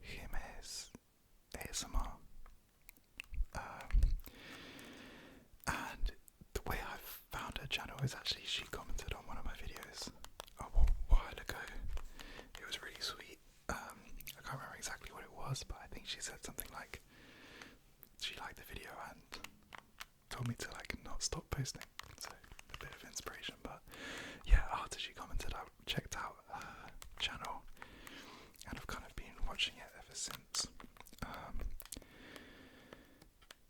Jiménez ASMR. And the way I found her channel is actually she commented on one of my videos a while ago. It was really sweet. I can't remember exactly what it was, but I think she said something like she liked the video and told me to like not stop posting. So a bit of inspiration. But yeah, after she commented, I checked out her channel and I've kind of been watching it ever since.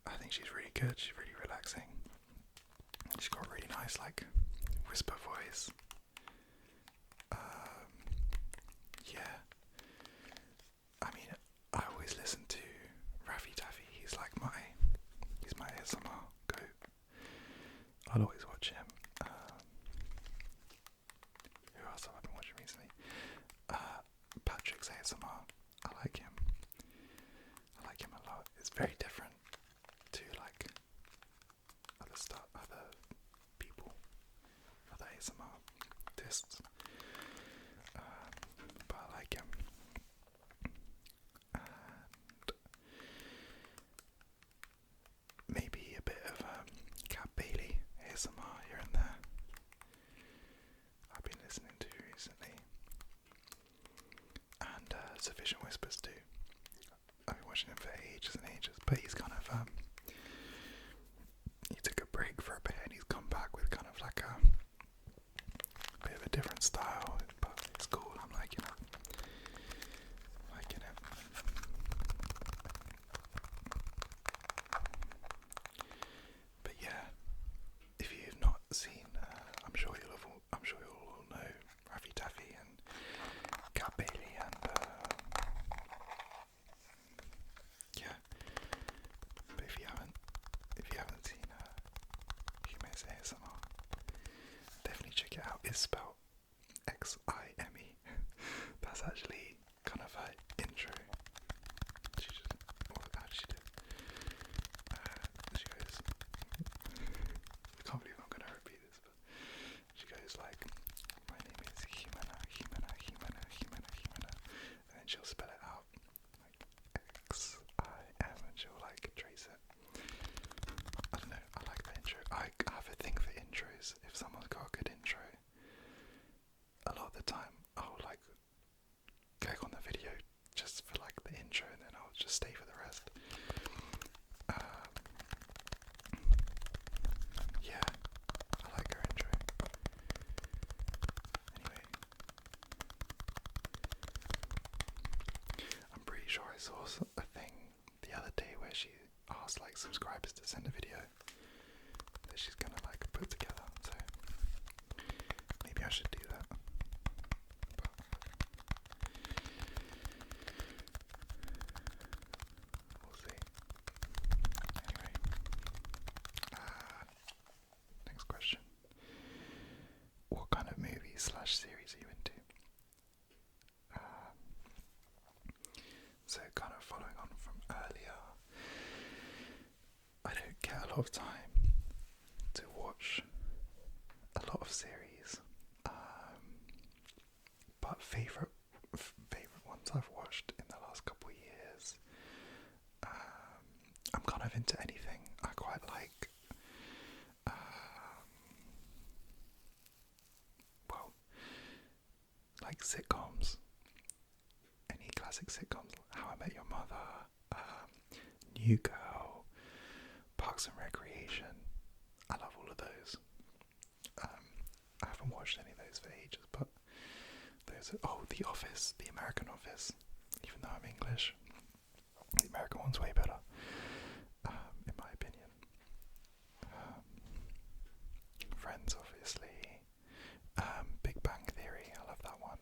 I think she's really good. She's really relaxing. She's got a really nice like whisper voice. Yeah. I mean, I always listen to Raffy Taffy. He's my ASMR goat. I'll always watch him. Who else have I been watching recently? Patrick's ASMR. I like him. I like him a lot. It's very different to like other people, other ASMRtists. But I like him. And maybe a bit of Cat Bailey ASMR here and there. I've been listening to recently. And Sufficient Whispers too. I've been watching him for ages and ages, but he's kind of he took a break for a bit and he's come back with kind of like a bit of a different style, but it's cool. I'm liking it. But yeah, if you've not seen, I'm sure you'll all know Raffy Taffy and Cat Bailey and yeah. But if you haven't seen Jiménez ASMR, definitely check it out. It's spelled Xime. That's actually kind of her intro. How did she do? She goes, I can't believe I'm going to repeat this, but she goes like, my name is Jimena, and then she'll spell it out like Xim, and she'll like trace it. I don't know, I like the intro. I have a thing for intros. If someone's got a good intro, a lot of the time I'll like click on the video just for like the intro and then I'll just stay for the rest. Yeah, I like her intro. Anyway, I'm pretty sure I saw a thing the other day where she asked like subscribers to send a video that she's gonna like put together, so maybe I should do that. But we'll see. Anyway, next question. What kind of movies / series are you into? So kind of following on from earlier, I don't get a lot of time to watch a lot of series, but favourite ones I've watched in the last couple of years, I'm kind of into anything. I quite like like sitcoms, any classic sitcoms, How I Met Your Mother, New Girl, Parks and Recreation. I love all of those. I haven't watched any of those for ages, but The Office, the American Office. Even though I'm English, the American one's way better, in my opinion. Friends, obviously. Big Bang Theory, I love that one.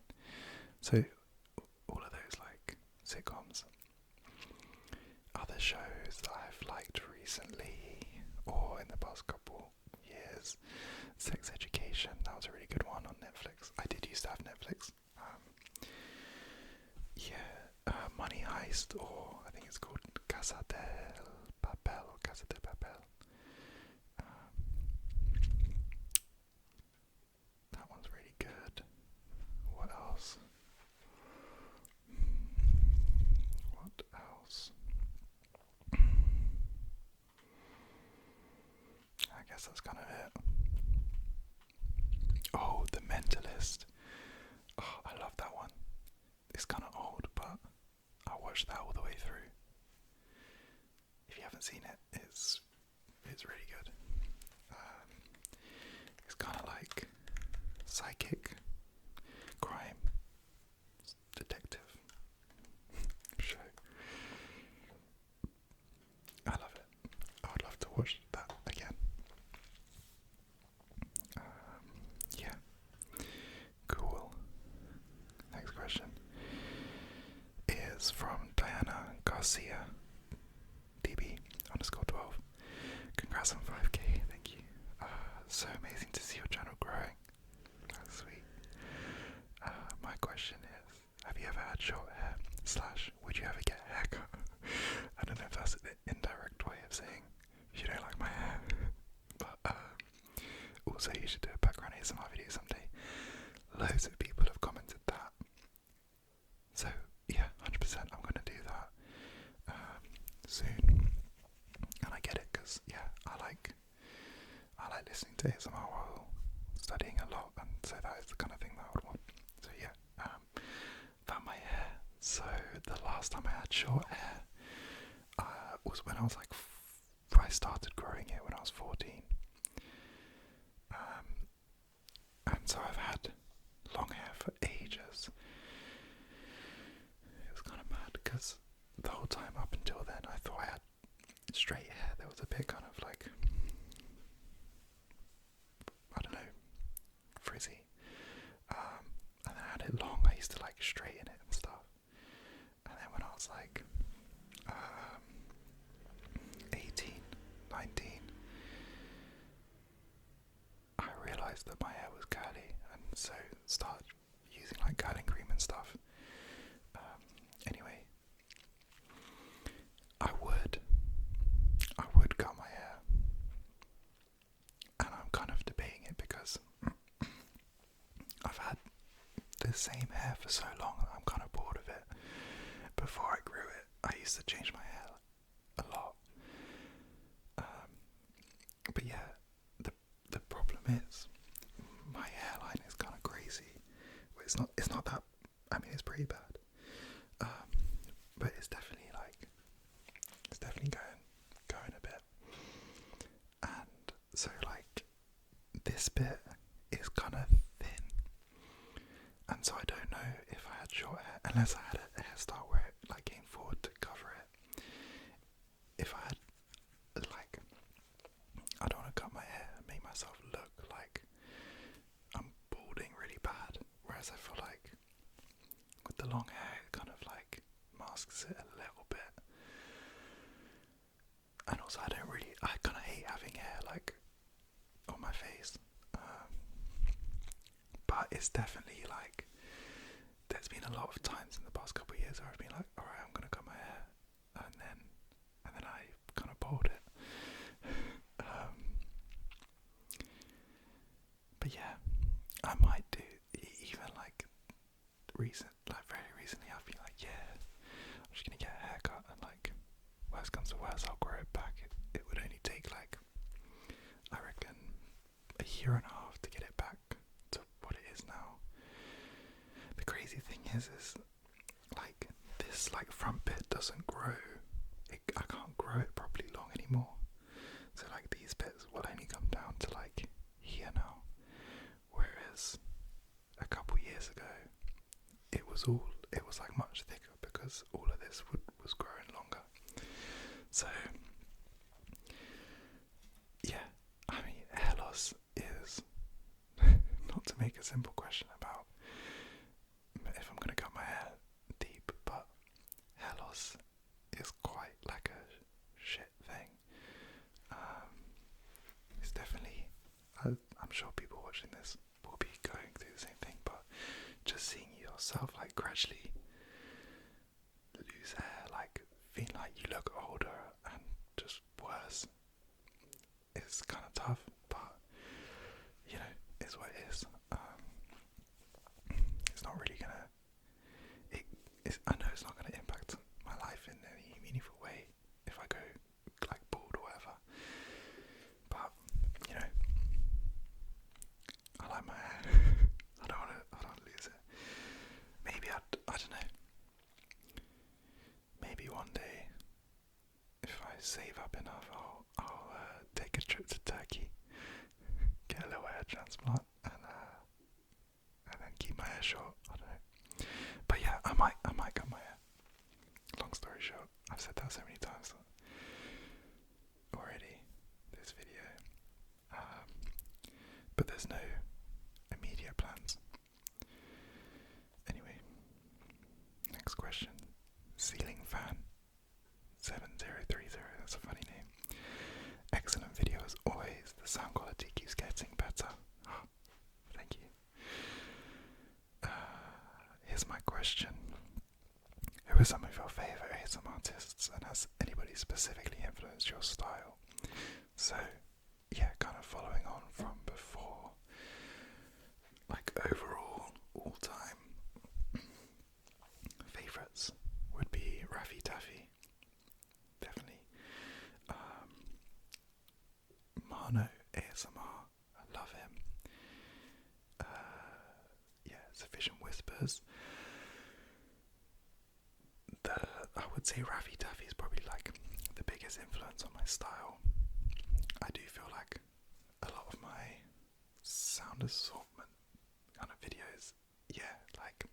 Paste, or I think it's called Casa del Papel or Casa de Papel. That one's really good. What else? What else? I guess that's kind of it. Oh, The Mentalist. Oh, I love that one. It's kind of old, but I watched that all the way through. If you haven't seen it, it's really good. It's kind of like psychic crime detective show. I love it. I would love to watch that again. Yeah. Cool. Next question is from Diana Garcia, DB_12. Congrats on 5k, thank you. So amazing to see your channel growing. That's sweet. My question is, have you ever had short hair? / would you ever get a haircut? I don't know if that's an indirect way of saying you don't like my hair. But also you should do a background ASMR video someday. Loads of people have commented that. So yeah, 100% I'm going to do that soon. And I get it because yeah, I like listening to ASMR while studying a lot, and so that is the kind of thing that I would want. So yeah, about my hair. So the last time I had short hair was when I was like I started growing it when I was 14. And so I've had long hair for ages. It was kind of mad because the whole time up until then I thought I had straight hair. There was a bit kind of like, I don't know, frizzy. And then I had it long. I used to like straighten it and stuff. And then when I was like 18, 19, I realised that my hair was curly, and so started using like curling cream and stuff. Anyway, I would cut my hair, and I'm kind of debating it because I've had the same hair for so long that I'm kind of bored of it. Before I grew it, I used to change my hair a lot. But yeah, the problem is my hairline is kind of crazy. It's not that. I mean, it's pretty bad. But it's definitely going a bit. And so like this bit is kind of thin, and so I don't know if I had short hair, unless I had a hairstyle where it like came forward to cover it. If I had like, I don't want to cut my hair and make myself look like I'm balding really bad, whereas I feel like with the long hair it kind of like masks it a little bit. And also I kind of hate having hair like on my face. But it's definitely like, there's been a lot of times in the past couple of years where I've been like, alright, I'm gonna cut my hair, and then I kind of pulled it. But yeah, I might do, even like very recently I've been like, yeah, I'm just gonna get a haircut, and like, worst comes to worst, I'll grow it back. It would only take like, I reckon, a year and a half to get it back to what it is now. The crazy thing is like this like front bit doesn't grow. I can't grow it properly long anymore. So like these bits will only come down to like here now. Whereas a couple years ago it was like much thicker because all of this was growing longer. So yeah, I mean, hair loss is not to make a simple question about if I'm gonna cut my hair deep, but hair loss is quite like a shit thing. It's definitely, I'm sure people watching this will be going through the same thing, but just seeing yourself like gradually lose hair question, who are some of your favourite ASMR artists, and has anybody specifically influenced your style? So, yeah, kind of following on from before, like overall, all-time favourites would be Raffy Taffy, definitely. Mano ASMR, I love him. Sufficient Whispers. I would say Raffy Taffy is probably like the biggest influence on my style. I do feel like a lot of my sound assortment kind of videos, yeah, like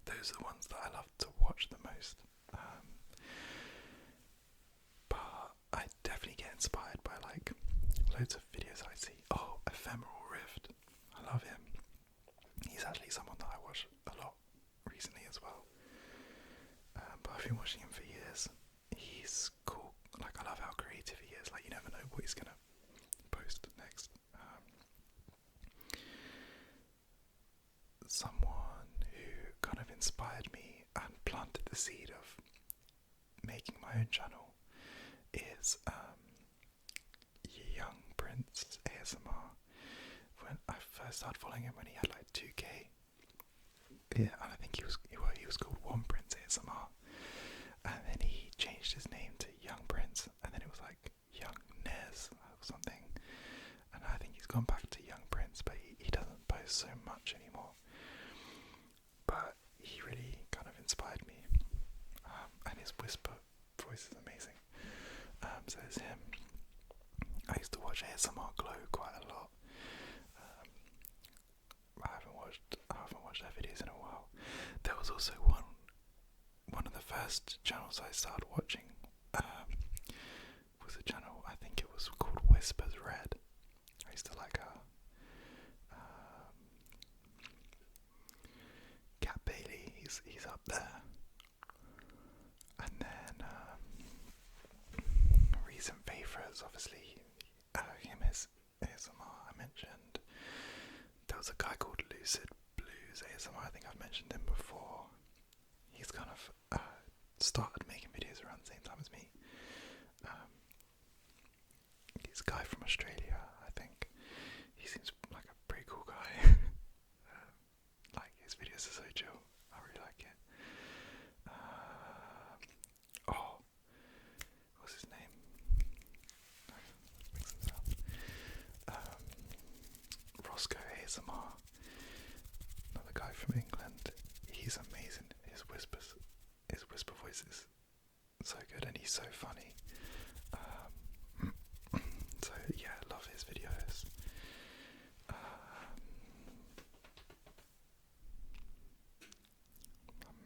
those are the ones that I love to watch the most. But I definitely get inspired by like loads of videos I see. Oh, Ephemeral Rift, I love him. He's actually someone that I watch a lot recently as well. But I've been watching him for years. He's cool. Like, I love how creative he is. Like, you never know what he's gonna post next. Someone who kind of inspired me and planted the seed of making my own channel is Young Prince ASMR. When I first started following him, when he had like 2k, yeah, and I think he was called One Prince ASMR, and then he changed his name to Young Prince, and then it was like Young Nez or something, and I think he's gone back to Young Prince, but he doesn't post so much anymore. But he really kind of inspired me, and his whisper voice is amazing. So there's him. I used to watch ASMR Glow quite a lot. I haven't watched their videos in a while. There was also one of the first channels I started watching was a channel, I think it was called Whispers Red. I used to like her. Cat Bailey, he's up there. And then recent favourites, obviously, him is ASMR I mentioned. There was a guy called Lucid Blues ASMR, I think I've mentioned him before. He's kind of started making videos around the same time as me. He's a guy from Australia, I think. He seems like a pretty cool guy. Like, his videos are so chill. I really like it. What's his name? Make some sound. Roscoe ASMR. Another guy from England. He's amazing. His whisper voice is so good, and he's so funny. So yeah, I love his videos. I'm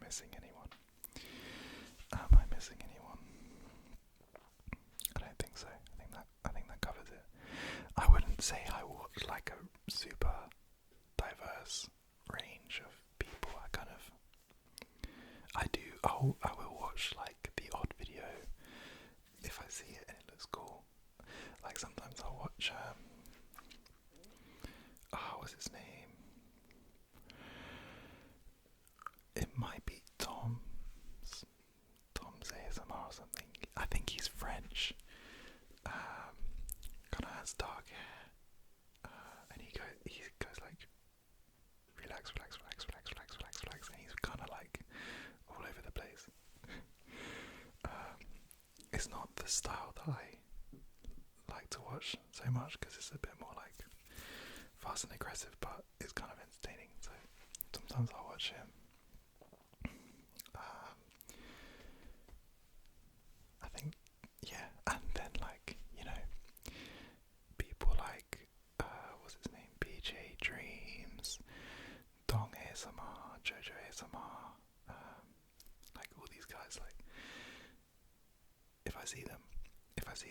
missing anyone? Am I missing anyone? I don't think so. I think that covers it. I wouldn't say I watch like a super diverse range of people. I will watch like the odd video if I see it and it looks cool. Like sometimes I'll watch what's his name? It might be Tom's ASMR or something. I think he's French. Kind of has dark hair. And he goes like relax, and he's kind of like all over the place. It's not the style that I like to watch so much because it's a bit more like fast and aggressive, but it's kind of entertaining. So sometimes I'll watch him. I think, yeah, and then like, you know, people like what's his name, BJ Dreams, Dong ASMR, Jojo ASMR, like all these guys. Like, if I see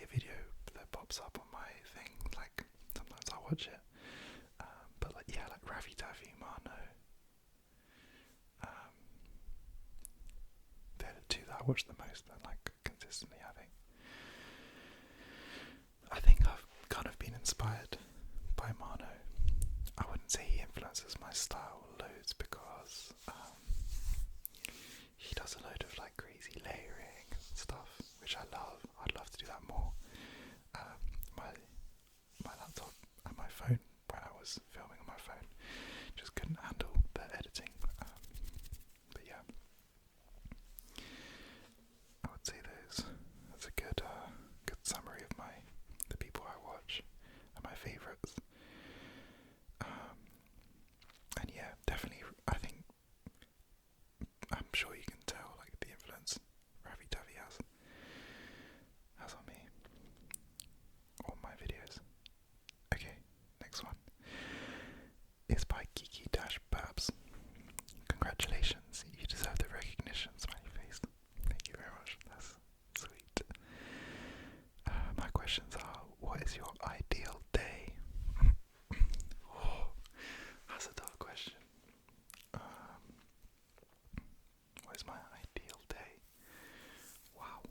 a video that pops up on my thing, like sometimes I'll watch it. But like, yeah, like Raffy Taffy, Mano, they're the two that I watch the most, and like consistently. I think I've kind of been inspired by Mano. I wouldn't say he influences my style loads because does a load of like crazy layering stuff, which I love. I'd love to do that more. My laptop and my phone, when I was filming on my phone, just couldn't handle the editing. But yeah, I would say that's a good summary of the people I watch and my favourites. And yeah, definitely, I think, I'm sure you can tell like the influence Ravi Tavi has on me, on my videos. Okay, next one is by Kiki-Babs. Congratulations, you deserve the recognition, smiley face. Thank you very much, that's sweet. My questions are, what is your ideal day? Oh, that's a tough question. What is my ideal day? Wow.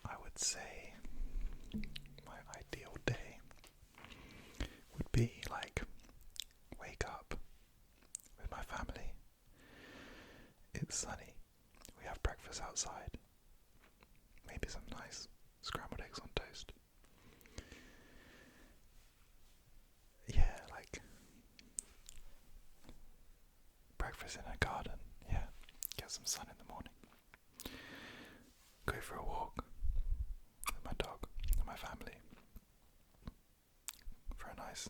I would say my ideal day would be like wake up with my family. It's sunny. We have breakfast outside. Maybe some nice scrambled eggs on toast. Yeah, like breakfast in a garden. Yeah, get some sun in the morning. Go for a walk with my dog and my family for a nice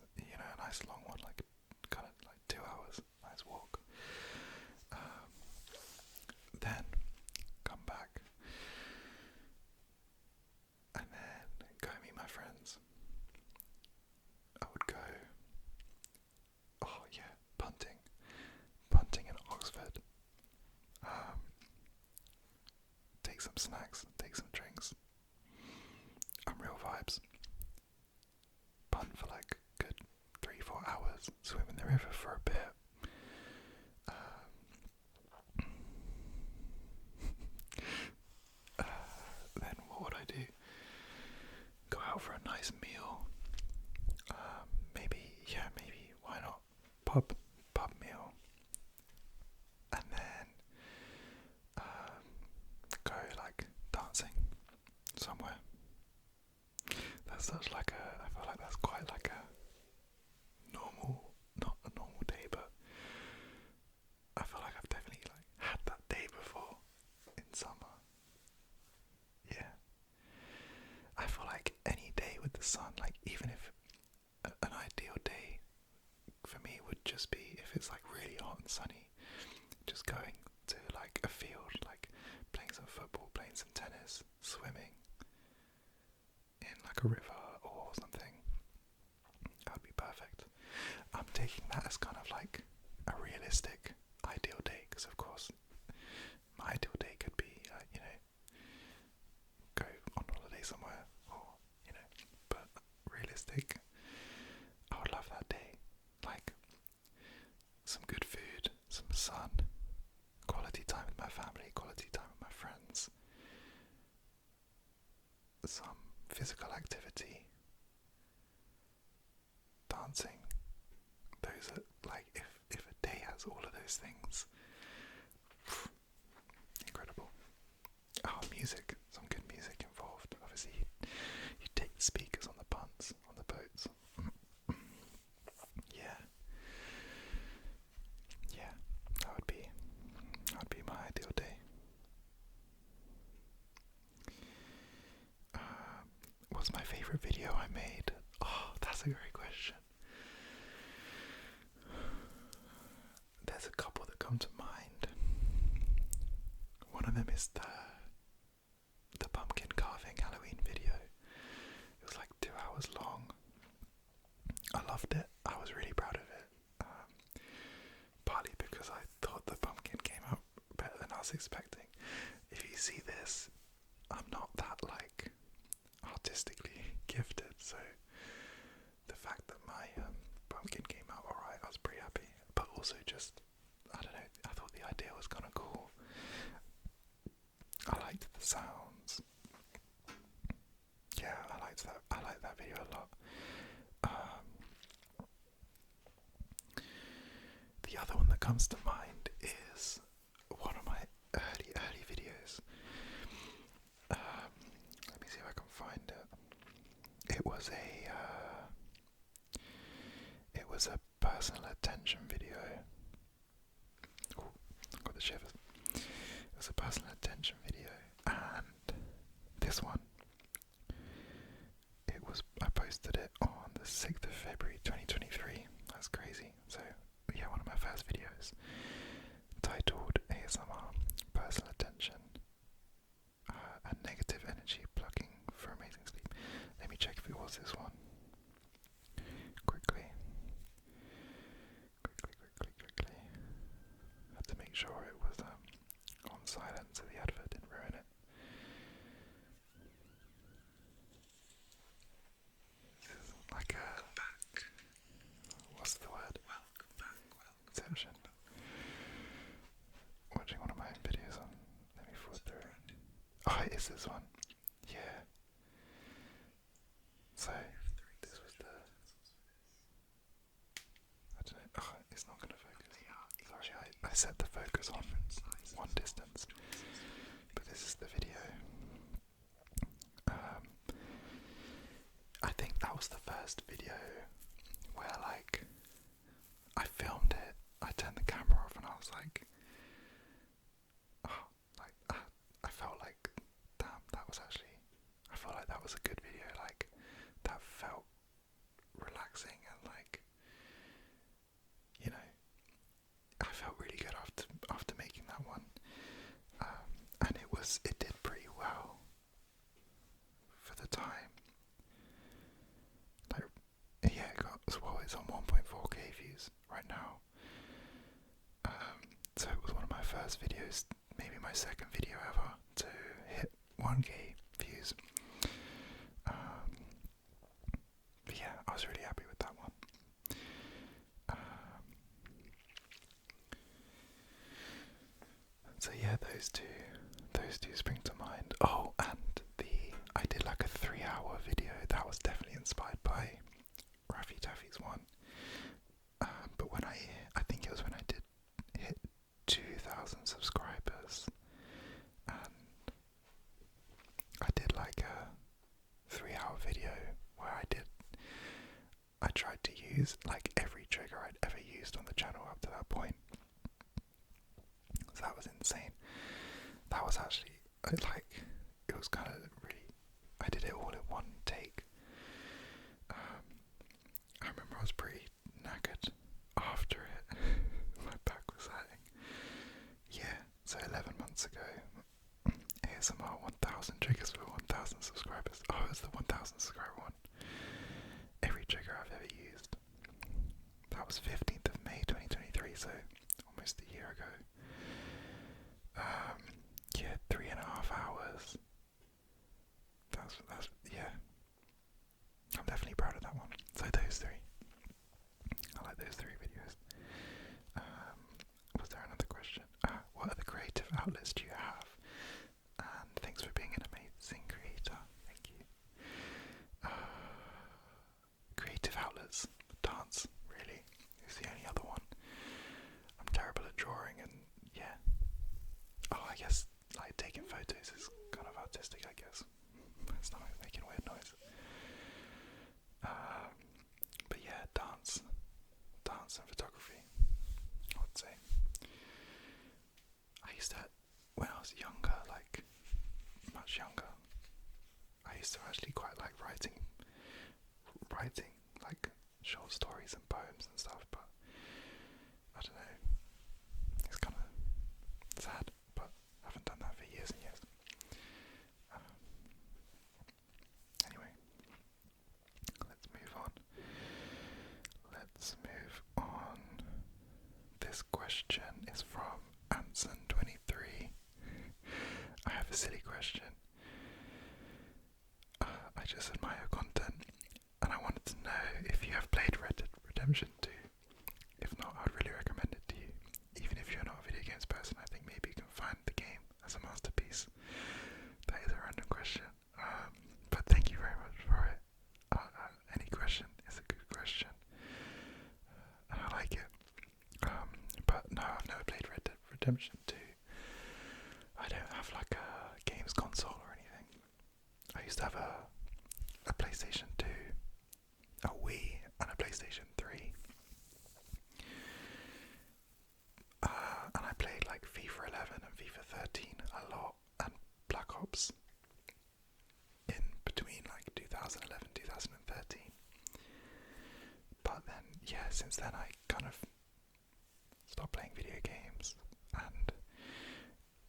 long one, like kind of like 2 hours. Nice walk. Then come back and then go meet my friends. I would go, punting in Oxford. Take some snacks, take some drinks. Real vibes. Punt for like good 3-4 hours. Swim in the river for a bit. Then what would I do? Go out for a nice meal. Maybe, why not? Pub meal. And then go like dancing somewhere. That's such like I feel like that's quite like a not a normal day, but I feel like I've definitely like had that day before in summer. Yeah. I feel like any day with the sun, like even if an ideal day for me would just be if it's like really hot and sunny, just going to like a field, like playing some football, playing some tennis, swimming in like a river or something. That would be perfect. I'm taking that as kind of like a realistic ideal day, because of course my ideal day could be go on holiday somewhere, or but realistic, I would love that day, like some good food, some sun, quality time with my family, quality time with my friends, some physical activity, dancing. Those are like, if a day has all of those things, incredible. Oh, music, some good music involved. Obviously, you take the speakers on the punts, on the boats. Yeah, that would be my ideal day. What's my favourite video I made? Oh, that's a great question. There's a couple that come to mind. One of them is the pumpkin carving Halloween video. It was like 2 hours long. I loved it. I was really proud of it. Partly because I thought the pumpkin came out better than I was expecting. If you see this, I'm not that like artistically gifted, so the fact that my pumpkin came out alright, I was pretty happy. But also just, I don't know, I thought the idea was kind of cool. I liked the sounds. Yeah, I liked that video a lot. comes to mind is one of my early videos. Let me see if I can find it. It was a personal attention video. Ooh, I've got the shivers. It was a personal attention video, and this one, I posted it on the 6th of February 2023. That's crazy. So yeah, one of my first videos, titled ASMR Personal Attention and Negative Energy Plugging for Amazing Sleep. Let me check if it was this one. Quickly. Had to make sure it was on silent so the advert didn't ruin it. This is like a... Welcome back. What's the word? Welcome back. Inception. Watching one of my own videos on... Let me forward through it. Oh, it is this one. Yeah. So, this was the... I don't know. Oh, it's not going to focus. Sorry, I set the focus on one distance. But this is the video. I think that was the first video where, like, I filmed it, I turned the camera off and I was like, oh, like, I felt like, damn, that was actually, I felt like that was a good video, like, that felt relaxing and, like, you know, I felt really good after making that one, and it did pretty well for the time. Like, yeah, it's on 1.4k views right now. So it was one of my first videos, maybe my second video ever to hit 1k views. But yeah, I was really happy with that one. So yeah, those two spring to mind. Oh, and I did like a 3-hour video that was definitely inspired by Raffy Taffy's one. But I think it was when I did hit 2,000 subscribers, and I did like a 3-hour video where I tried to use like every trigger I'd ever used on the channel up to that point. So that was insane. That was actually, it was kind of really, I did it all in one take. I remember I was pretty knackered after it. My back was hurting. Yeah, so 11 months ago, ASMR 1000 triggers for 1000 subscribers. Oh, it was the 1000 subscriber one. Every trigger I've ever used. That was 15th of May 2023, so almost a year ago. Yeah, 3.5 hours. That's yeah. I'm definitely proud of that one. So those three. I like those 3 videos. Was there another question? What other creative outlets do you have? And thanks for being an amazing creator. Thank you. Creative outlets. Dance, really, is the only other one. I'm terrible at drawing and yeah. Oh, I guess like taking photos is kind of artistic, I guess. It's not making weird noise. But yeah, dance and photography, I would say. I used to, when I was younger, like much younger, I used to actually quite like writing like short stories and poems and stuff, but I don't know, it's kind of sad, but I haven't done that for years and years. Anyway, let's move on. This question is from Anson23. I have a silly question. I just admire your content, and I wanted to know if you have played Red Dead Redemption 2. If not, I'd really recommend it to you. Even if you're not a video games person, I think maybe you can find the game as a masterpiece. That is a random question, but thank you very much for it. Any question is a good question, and I like it. But no, have like a games console or anything. I used to have a PlayStation 2, a Wii, and a PlayStation 3. And I played like FIFA 11 and FIFA 13 a lot, and Black Ops in between like 2011 2013. But then, yeah, since then I kind of stopped playing video games and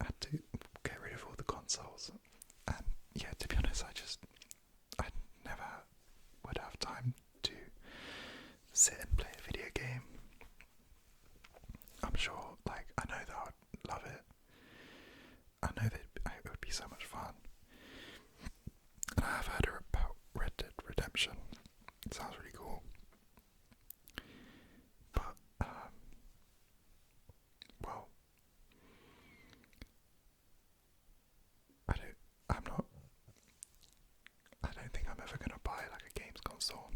had to get rid of all the consoles. And yeah, to be honest, I never would have time to sit and play a video game. I'm sure, like, I know that I would love it. I know that it would be so much fun. And I have heard about Red Dead Redemption. It sounds really cool. But, well, I don't think I'm ever going to buy like a games console.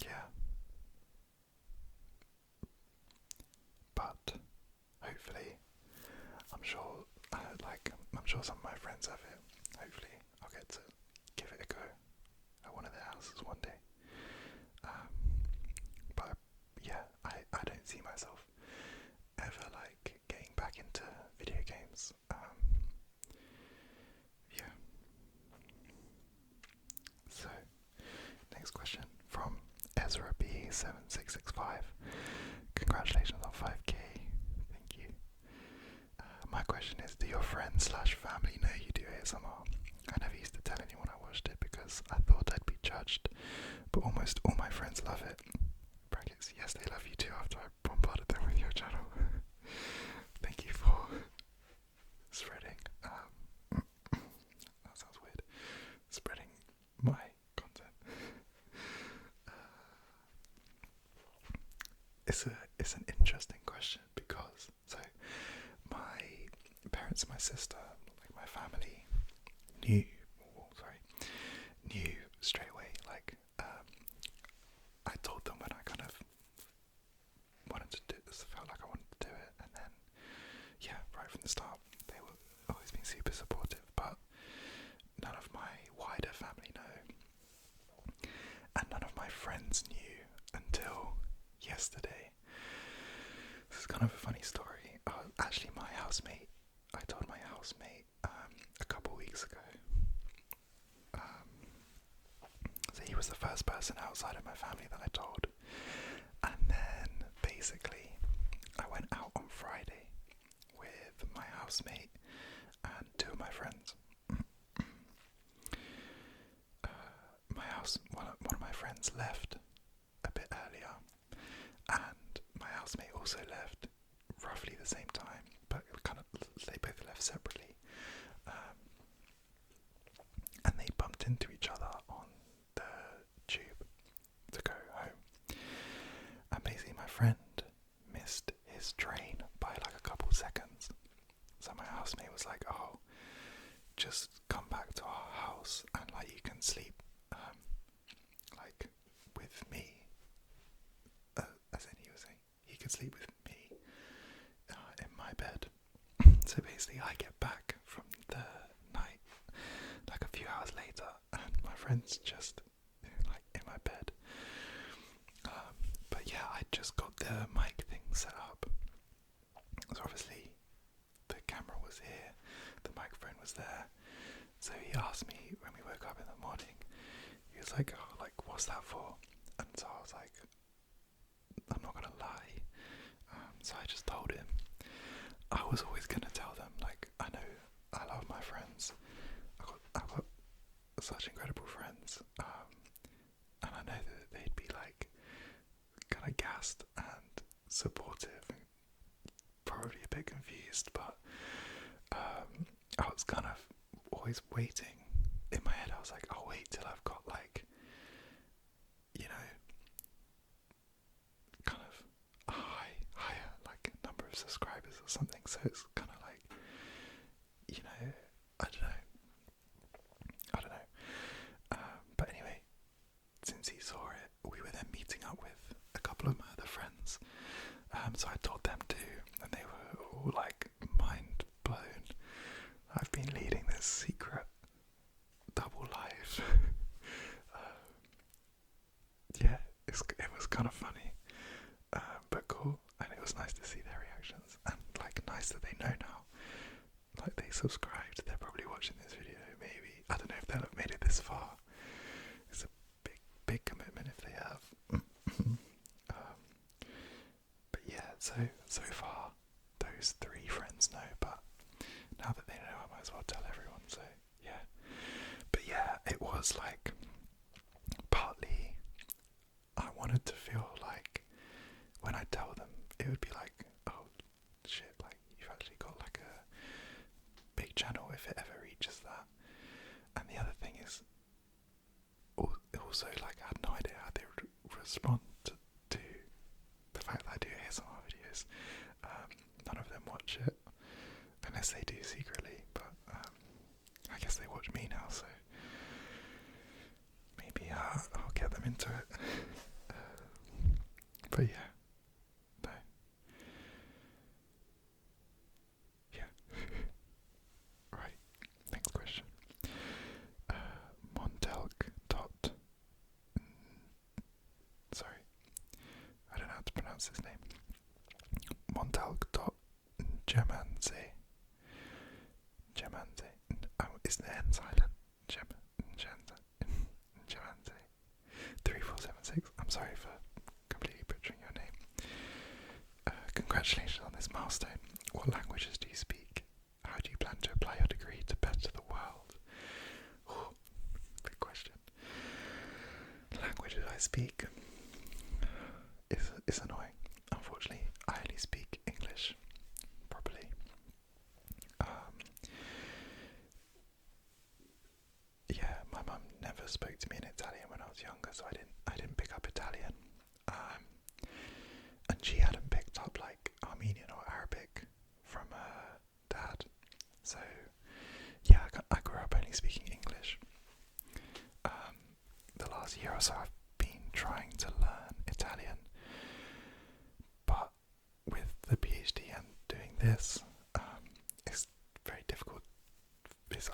Yeah. But hopefully, I'm sure some of my friends have it. Hopefully, I'll get to give it a go at one of their houses one day. But yeah, I don't see myself ever like getting back into video games. Yeah. So, next question from Ezra B7665. Congratulations on 5k. Thank you. My question is, do your friends/family know you do ASMR? I never used to tell anyone I watched it because I thought I'd be judged, but almost all my friends love it. Brackets, yes, they love you too after I bombarded them with your channel. Thank you for spreading, that sounds weird, spreading my content. It's an interesting question because, so, my parents and my sister, like my family, knew straight away. Like, I told them when I kind of wanted to felt like I wanted to do it, and then, yeah, right from the start, they were always been super supportive. But none of my wider family know, and none of my friends knew until yesterday. This is kind of a funny story. Actually, I told my housemate a couple weeks ago. So he was the first person outside of my family that I told. And then basically I went out on Friday with my housemate and two of my friends. One of my friends left a bit earlier, and my housemate also left roughly the same time, but they both left separately. And they bumped into each other on the tube to go home. And basically my friend missed his train by like a couple seconds. So my housemate was like, oh, just come back to our house and like you can sleep like with me. As in he was saying, he could sleep with me in my bed. So basically I get back from the night like a few hours later, and my friend's just like in my bed. But yeah, I just got the mic thing set up. So obviously the camera was here, the microphone was there. So he asked me when we woke up in the morning, he was like, oh, like, what's that for? And so I was like, I'm not gonna lie. So I just told him. I was always gonna tell them, like, I know I love my friends. I've got such incredible friends. And I know that they'd be like kind of gassed and supportive and probably a bit confused, but I was kind of always waiting. In my head I was like, I'll wait till I've got like, you know, kind of a higher like number of subscribers or something, so it's kind of like, you know, I don't know. But anyway, since he saw it, we were then meeting up with a couple of my other friends. So I told them too, least that they know now. Like, they subscribed, they're probably watching this video, maybe. I don't know if they'll have made it this far. It's a big commitment if they have. But yeah, so far, those 3 friends know, but now that they know, I might as well tell everyone, so yeah. But yeah, it was like, partly, I wanted to feel like, when I tell them, it would be like, oh shit, like, you've actually got like a big channel if it ever reaches that. And the other thing is, also, like, I had no idea how they would respond to the fact that I do ASMR videos. None of them watch it, unless they do secretly, but I guess they watch me now, so maybe I'll get them into it. But yeah, no. Yeah. Right, next question. Sorry, I don't know how to pronounce his name. Montalk.Gemanze. Is the N silent? Gemanze. 3476. I'm sorry for completely butchering your name. Congratulations on this milestone. What languages do you speak? How do you plan to apply your degree to better the world? Oh, big question. Languages I speak is annoying. Unfortunately, I only speak English properly. Yeah, my mum never spoke to me in Italian when I was younger, so I didn't pick up Italian. And she hadn't picked up like Armenian or Arabic from her dad. So yeah, I grew up only speaking English. The last year or so I've been trying to learn Italian, but with the PhD and doing this, it's very difficult.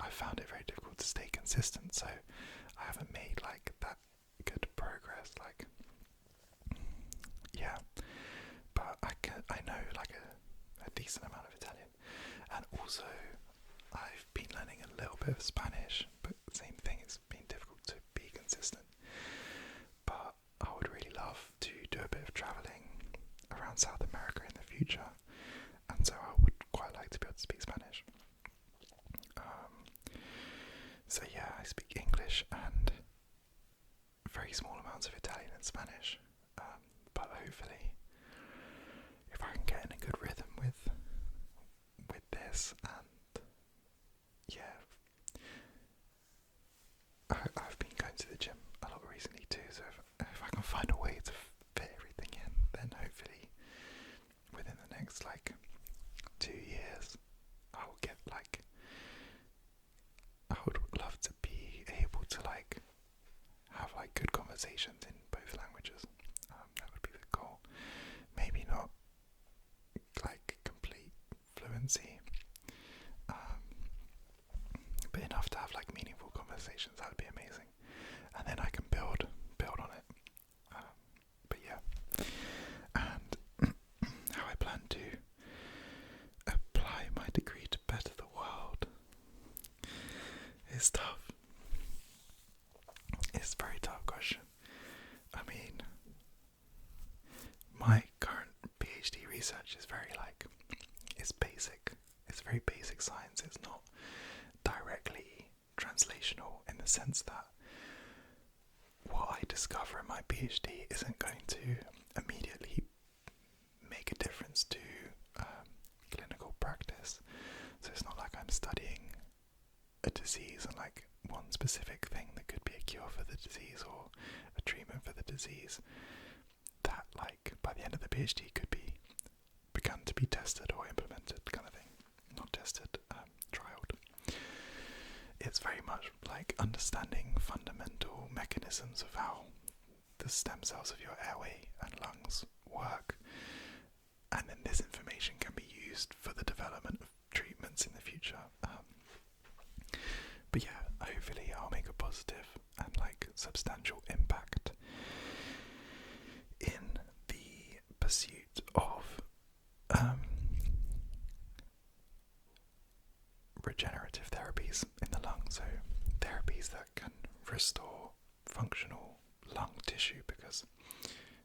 I found it very difficult to stay consistent, so I haven't made like that good progress. Like, yeah, but I know like a decent amount of Italian, and also I've been learning a little bit of Spanish, but same thing, it's been difficult to be consistent. But I would really love to do a bit of travelling around South America in the future, and so I would quite like to be able to speak Spanish. So yeah, I speak English and very small amounts of Italian and Spanish, but hopefully, if I can get in a good rhythm with this, and yeah, I've been going to the gym a lot recently too, so if I can find a way to fit everything in, then hopefully within the next like 2 years, I will get like, I would love to be able to like have like good conversations in both languages. That would be the goal. Maybe not like complete fluency, but enough to have like meaningful conversations. That would be amazing, and then I can build on it. But yeah, and how I plan to apply my degree to better the world is tough. It's a very tough question. I mean, my current PhD research is very like, it's basic. It's very basic science. It's not directly translational in the sense that what I discover in my PhD isn't going to immediately make a difference to clinical practice. So it's not like I'm studying a disease and like one specific thing that could be a cure for the disease or a treatment for the disease that like by the end of the PhD could be begun to be tested or implemented, kind of thing. Not tested, trialed. It's very much like understanding fundamental mechanisms of how the stem cells of your airway and lungs work, and then this information can be used for the development of treatments in the future. But yeah, hopefully I'll make a positive and like substantial impact in the pursuit of regenerative therapies in the lung, so therapies that can restore functional lung tissue, because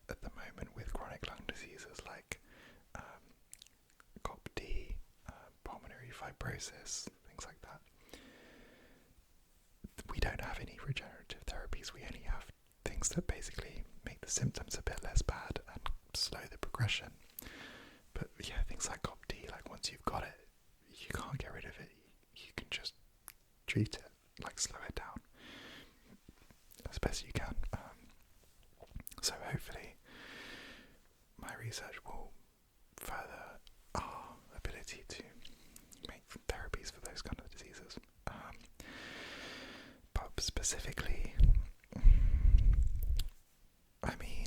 at the moment with chronic lung diseases like COPD, pulmonary fibrosis, things like that, we don't have any regenerative therapies. We only have things that basically make the symptoms a bit less bad and slow the progression. But yeah, things like COPD, like once you've got it, you can't get rid of it. You can just treat it, like slow it down as best you can. So hopefully my research will further our ability to make therapies for those kind of diseases. But specifically, I mean,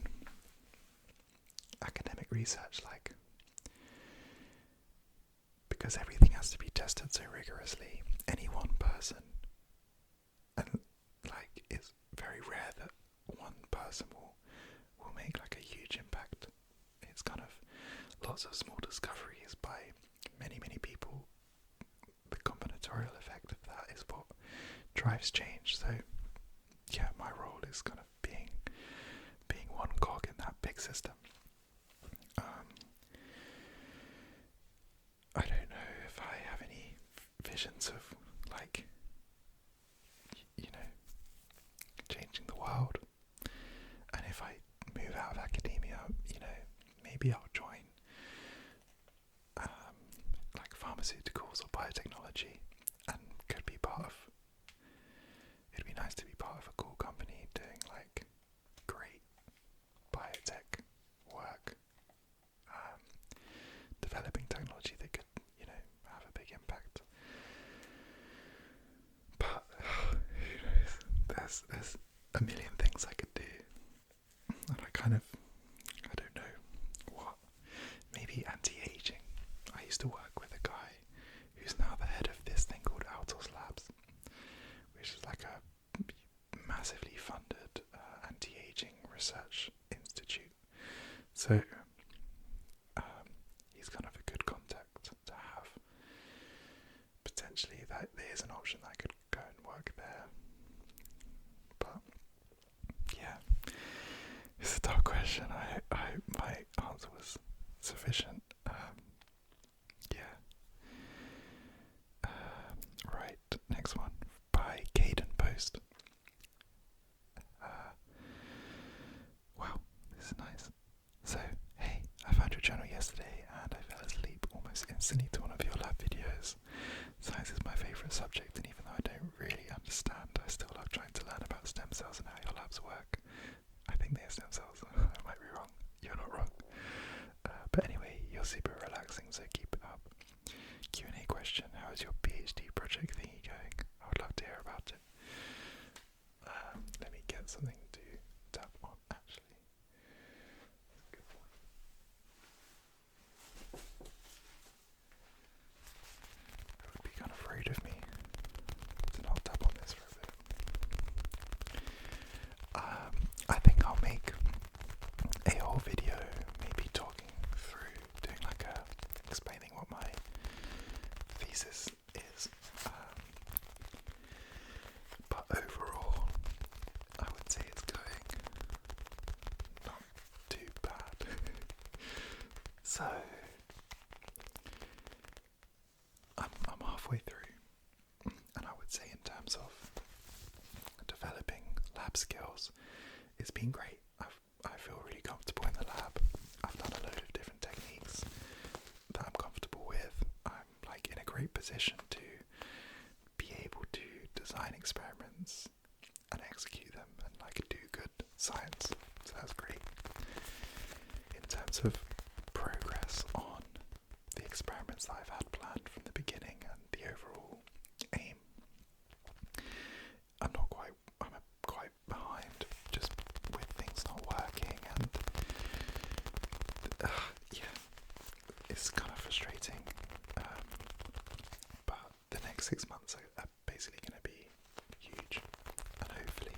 academic research, like, because everything has to be tested so rigorously, any one person, and like, it's very rare that one person will make like a huge impact. It's kind of lots of small discoveries by many people. The combinatorial effect of that is what drives change. So yeah, my role is kind of being one cog in that big system. I don't know if I have any visions of, like, changing the world. And if I move out of academia, maybe I'll join like pharmaceuticals or biotechnology, and could be part of. It'd be nice to be part of a cool company doing like great biotech work, developing technology that could, have a big impact. But who knows? There's a million things I could do, and I don't know what. Maybe anti-aging. I used to work with a guy who's now the head of this thing called Altos Labs, which is like a massively funded anti-aging research institute. So he's kind of a good contact to have. Potentially that there's an option that I could go and work there. But yeah, it's a tough question. I hope my answer was sufficient. Right, next one by Caden Post. Wow, this is nice. So, hey, I found your channel yesterday and I fell asleep almost instantly to one of your lab videos. Science is my favourite subject, and even though I don't really understand, I still love trying to learn about stem cells and how your labs work. I think they're stem cells. I might be wrong. You're not wrong. But anyway, you're super relaxing, so keep it up. Q&A question: how is your PhD project thingy going? I would love to hear about it. Let me get something to tap on, actually. That's a good one. It would be kind of rude of me to not tap on this for a bit. I think I'll make a whole video, maybe talking through, doing like explaining what my thesis is. But overall, I would say it's going not too bad. So I'm halfway through, and I would say in terms of developing lab skills, it's been great. I feel really comfortable in the lab. I've done a load of different techniques that I'm comfortable with. I'm like in a great position to be able to design experiments and execute them and like do good science. So that's great. In terms of progress on the experiments that I've had planned from the beginning and the overall aim, I'm quite behind, just with things not working, and yeah, it's kind of frustrating. But the next 6 months are basically going to be huge, and hopefully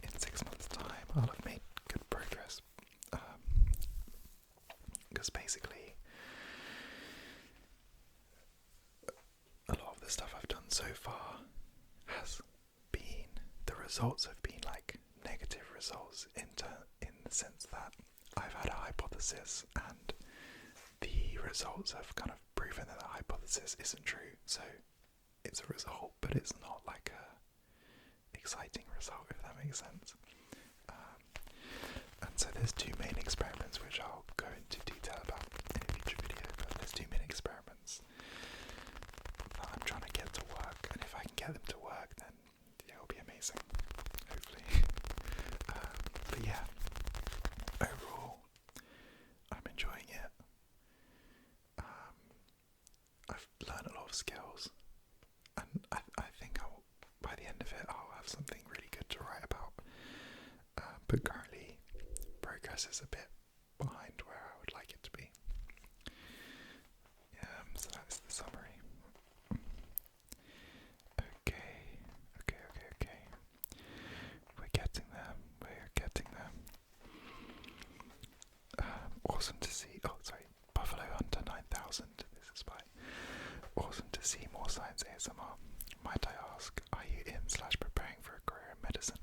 in 6 months' time I'll have made good progress. Because basically a results have been like negative results in the sense that I've had a hypothesis and the results have kind of proven that the hypothesis isn't true. So it's a result, but it's not like a exciting result, if that makes sense. And so there's two main experiments which I'll go into detail about in a future video, but there's two main experiments that I'm trying to get to work, and if I can get them to work, then it'll be amazing, hopefully. But yeah, overall, I'm enjoying it. I've learned a lot of skills, and I think by the end of it I'll have something really good to write about. But currently, progress is a bit behind where I would like it to be. So that's the summary. Okay. We're getting there. Awesome to see. Oh, sorry. Buffalo Hunter 9000. This is by. Awesome to see more science ASMR. Might I ask, are you in/preparing for a career in medicine?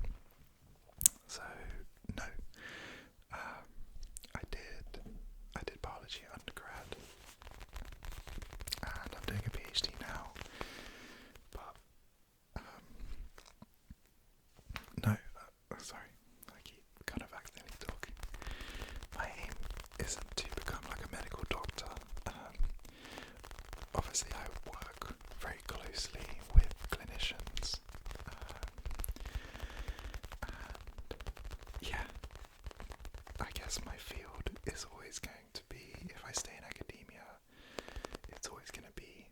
So, no. I did biology undergrad, and I'm doing a PhD now, but no, sorry, I keep kind of accidentally talking. My aim isn't to become like a medical doctor. Obviously I work very closely with clinicians, and yeah, I guess my field is always going to be, if I stay in academia, it's always going to be,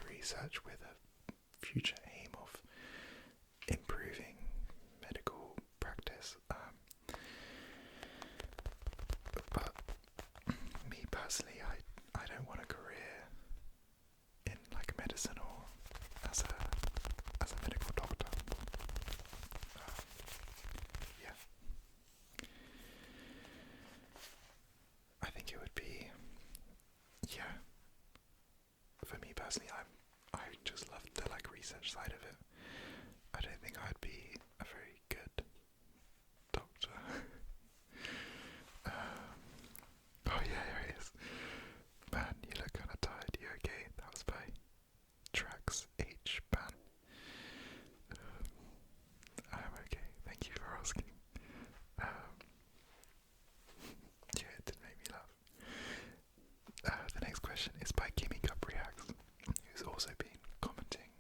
research with a future aim of improving medical practice. But me personally, I don't want a career in like medicine or as a medical doctor. Yeah. I think it would be, for me personally, I just love the like research side of it. I don't think I'd be a very good doctor. Oh yeah, here it is. Man, you look kinda tired. You okay? That was by Trax H Ban. I'm okay, thank you for asking. Yeah, it did make me laugh. The next question is by Gimme Cup Reacts, who's also been commenting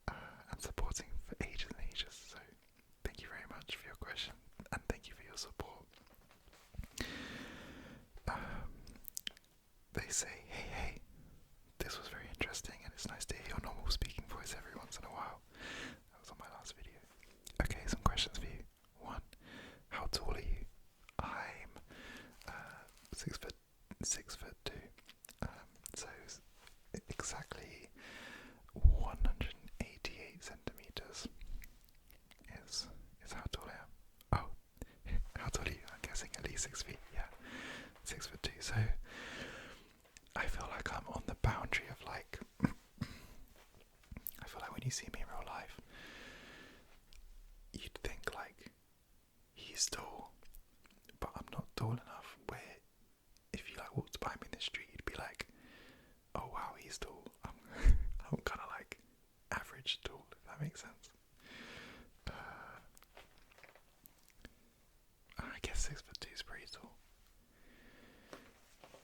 and supporting for ages and ages. So thank you very much for your question, and thank you for your support. They say, hey, this was very interesting, and it's nice to hear your normal speaking voice every once in a while. That was on my last video. Okay, some questions for you. 1. How tall are you? I'm 6'2", so exactly 188 centimeters is how tall I am. Oh, how tall are you? I'm guessing at least 6 feet. Yeah, 6'2". So I feel like I'm on the boundary of like. I feel like when you see me in real life, you'd think like he's tall, but I'm not tall enough. Where if you like walked by me in the street, you'd be like, "Oh wow, he's tall." I'm kind of like average tall, if that makes sense. I guess 6'2" is pretty tall.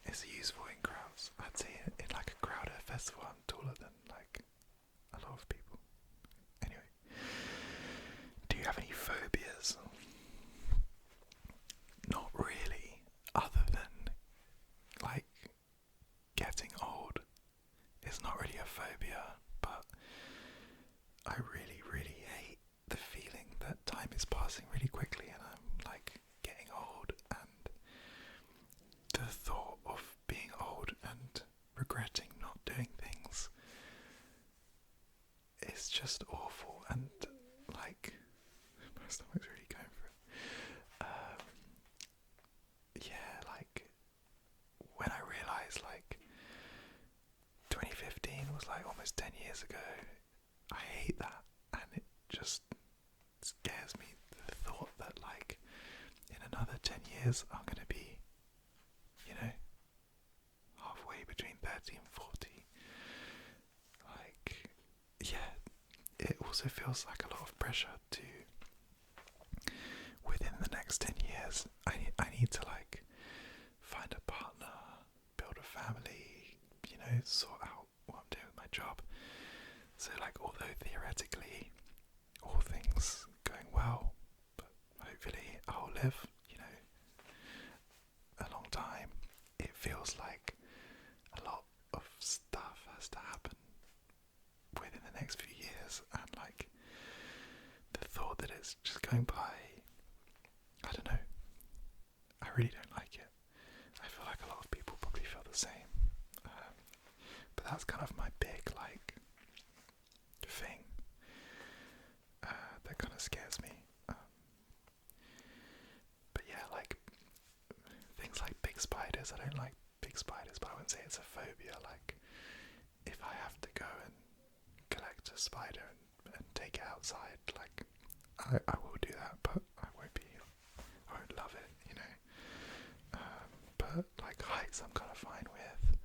It's useful in crowds. I'd say in like a crowd at a festival, I'm taller than like a lot of people. Anyway, do you have any phobias? Not really, other than like getting old. It's not really a phobia, but I really, really hate the feeling that time is passing really quickly and I'm like getting old, and the thought of being old and regretting not doing things is just awful, and like my stomach's really going for it. Yeah, like when I realised like 2015 was like almost 10 years ago, I hate that, and it just 10 years I'm going to be, halfway between 30 and 40. Like, yeah, it also feels like a lot of pressure to, within the next 10 years, I need to like find a partner, build a family, sort out what I'm doing with my job. So like, although theoretically all things going well, but hopefully I'll live, a long time, it feels like a lot of stuff has to happen within the next few years, and like the thought that it's just going by, I don't know, I really don't like it. I feel like a lot of people probably feel the same, but that's kind of my big like thing that kind of scares me. But yeah, like things like big spiders, I don't like big spiders, but I wouldn't say it's a phobia. Like, if I have to go and collect a spider and take it outside, like, I will do that, but I won't love it, but like heights I'm kind of fine with.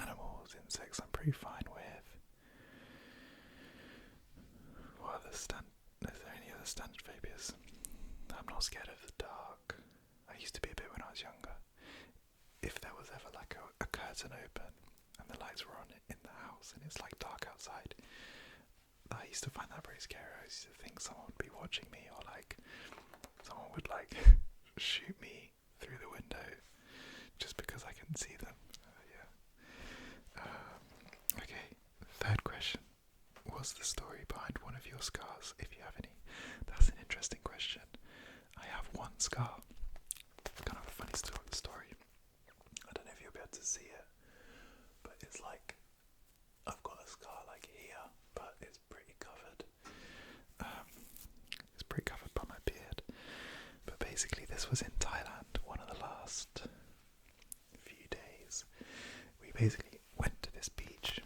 Animals, insects I'm pretty fine with. Is there any other standard phobias? I'm not scared of the dark. I used to be a bit when I was younger. If there was ever like a curtain open and the lights were on in the house and it's like dark outside, I used to find that very scary. I used to think someone would be watching me, or like someone would like shoot me through the window just because I couldn't see them. Okay, third question. What's the story behind one of your scars, if you have any? That's an interesting question. I have one scar. Kind of a funny story. I don't know if you'll be able to see it, but it's like, I've got a scar like here, but it's pretty covered. It's pretty covered by my beard. But basically this was in Thailand, one of the last few days. We basically went to this beach.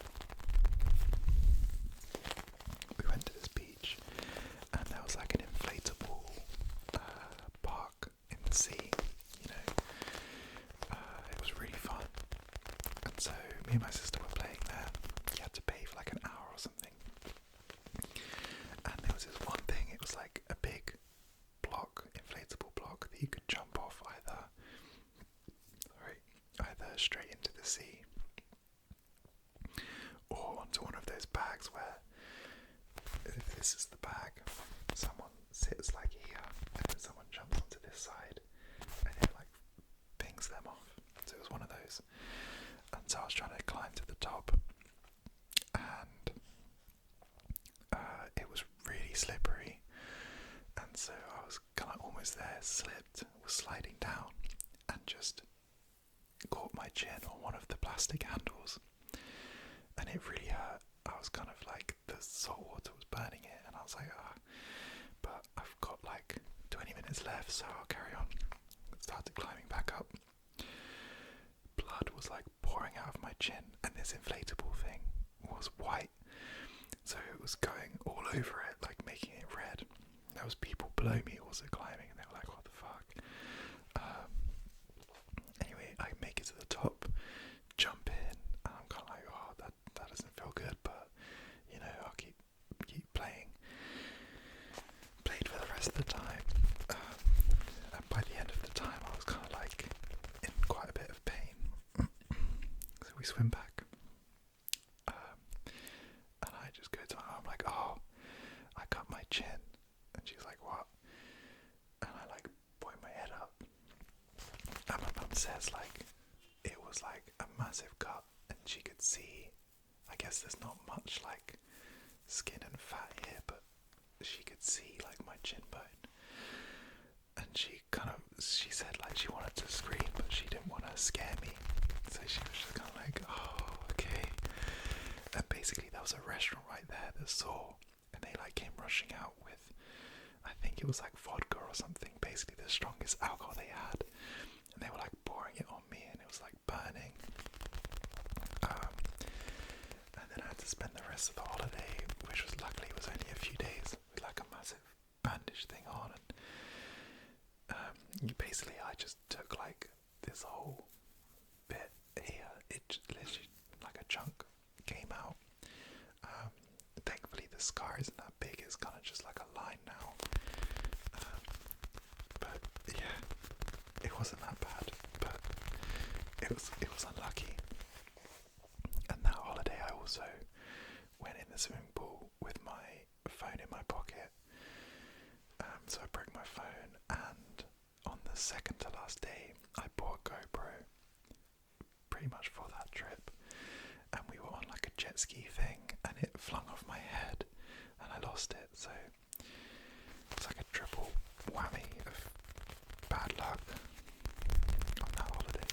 And there was like an inflatable park in the sea, it was really fun. And so me and my sister were playing there. You had to pay for like an hour or something. And there was this one thing, it was like a big inflatable block that you could jump off either straight into the sea or onto one of those bags where, if this is the bag, someone sits like here and then someone jumps onto this side and it like pings them off. So it was one of those. And so I was trying to climb to the top, and it was really slippery, and so I was kind of almost there, slipped, was sliding down and just caught my chin on one of the plastic handles, and it really hurt. I was kind of like, the salt water was burning it, and I was like, but I've got like 20 minutes left, so I'll carry on. Started climbing back up. Blood was like pouring out of my chin, and this inflatable thing was white, so it was going all over it, like making it red. There was people below me also climbing, and they were like, what the fuck? Anyway, I make it to the top, jump in, and I'm kind of like, that doesn't feel good, but I'll keep playing. Played for the rest of the time, and by the end of the time I was kind of like in quite a bit of pain. So we swim back, and I just go to my mum like, I cut my chin, and she's like, what? And I like point my head up, and my mum says like it was like a massive cut, and she could see, I guess there's not much like skin and fat here, but she could see like my chin bone, and she said like she wanted to scream, but she didn't want to scare me, so she was just kind of like, okay. And basically there was a restaurant right there that saw, and they like came rushing out with, I think it was like vodka or something, basically the strongest alcohol they had, and they were like pouring it on me, and it was like burning. And then I had to spend the rest of the holiday, which was luckily was only a few days, with like a massive bandage thing on, and basically, I just took like this whole bit here. It just literally like a chunk came out. Thankfully, the scar isn't that big. It's kind of just like a line now. But yeah, it wasn't that bad. But it was unlucky. And that holiday, I also went in the swimming pool with my phone in my pocket. So I broke my phone, and on the second to last day, I bought a GoPro pretty much for that trip, and we were on like a jet ski thing, and it flung off my head, and I lost it. So it's like a triple whammy of bad luck on that holiday.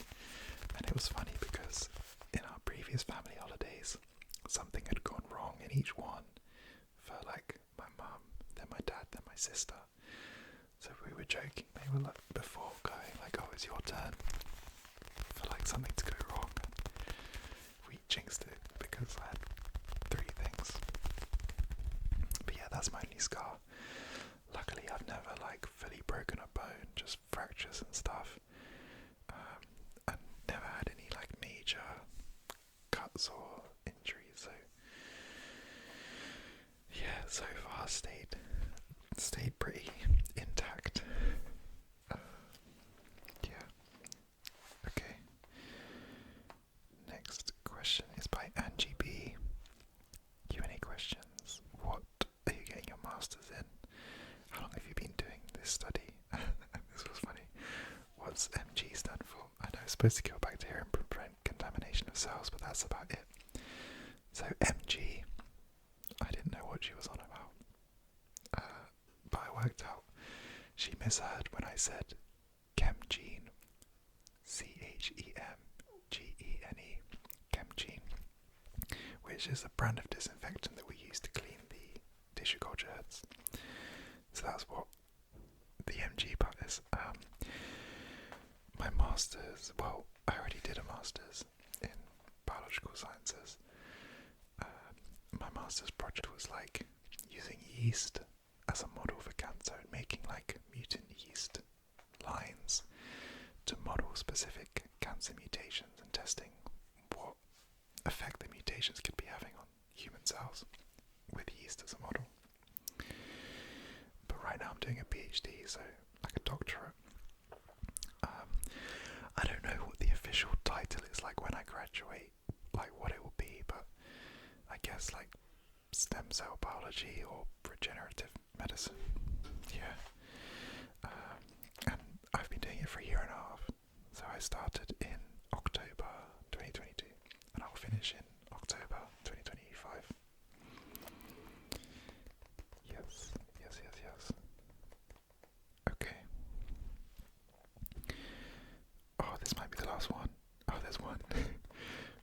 And it was funny because in our previous family holidays, something had gone wrong in each one for like my mum, then my dad, then my sister. So we were joking, they were like, before going, like, oh, it's your turn for like something to go wrong. We jinxed it because I had 3 things. But yeah, that's my only scar. Luckily, I've never like fully broken a bone, just fractures and stuff. And never had any like major cuts or injuries. So yeah, so far stayed pretty intact. Yeah. Okay. Next question is by Angie B. Q&A questions. What are you getting your master's in? How long have you been doing this study? This was funny. What's MG stand for? I know it's supposed to kill bacteria and prevent contamination of cells, but that's about it. So MG, I didn't know what she was on about. But I worked out she misheard when I said Chemgene, Chemgene, Chemgene, which is a brand of disinfectant that we use to clean the tissue culture heads. So that's what the MG part is. My master's, well, I already did a master's in biological sciences. My master's project was like using yeast as a model for cancer and making like mutant yeast lines to model specific cancer mutations and testing what effect the mutations could be having on human cells with yeast as a model. But right now I'm doing a PhD, so like a doctorate. I don't know what the official title is like when I graduate, like what it will be, but I guess like stem cell biology or regenerative medicine. Yeah. And I've been doing it for a year and a half. So I started in October 2022 and I'll finish in October 2025. Yes. Okay. Oh, this might be the last one. Oh, there's one.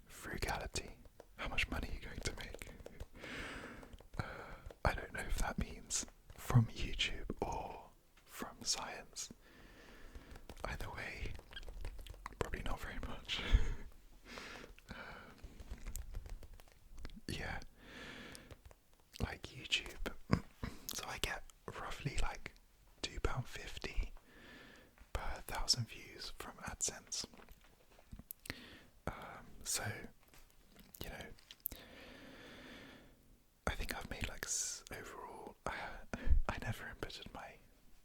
Frugality. How much money are you going to make? I don't know if that means from YouTube or from science. Either way, probably not very much. Yeah, like YouTube. So I get roughly like £2.50 per 1,000 views from AdSense. So, you know, I think I've made like overall, I never inputted my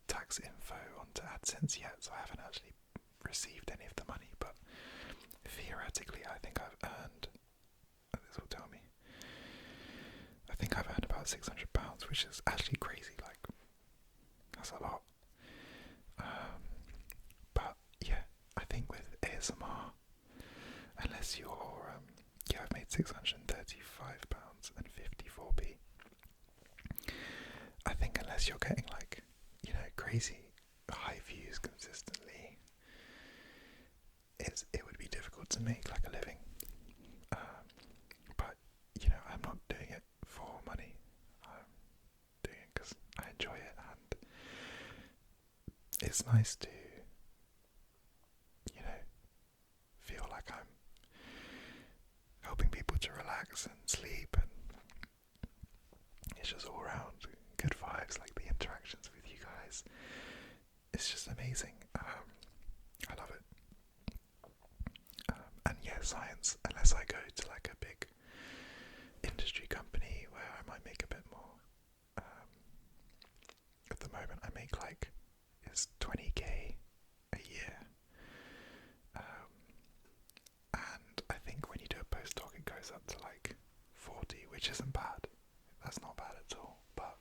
tax info onto AdSense yet, so I haven't actually received any of the money, but theoretically I think I've earned, this will tell me, I think I've earned about £600, which is actually crazy, like, that's a lot. But yeah, I think with ASMR, unless you're, yeah, I've made £635.54p. I think unless you're getting like, you know, crazy high views consistently, it would be difficult to make like a living. But you know, I'm not doing it for money. I'm doing it because I enjoy it, and it's nice to, you know, feel like I'm helping people to relax and sleep, and it's just all around good vibes. Like the interactions with you guys, it's just amazing. science, unless I go to like a big industry company where I might make a bit more. At the moment I make like, it's 20k a year, and I think when you do a postdoc it goes up to like 40, which isn't bad. That's not bad at all, but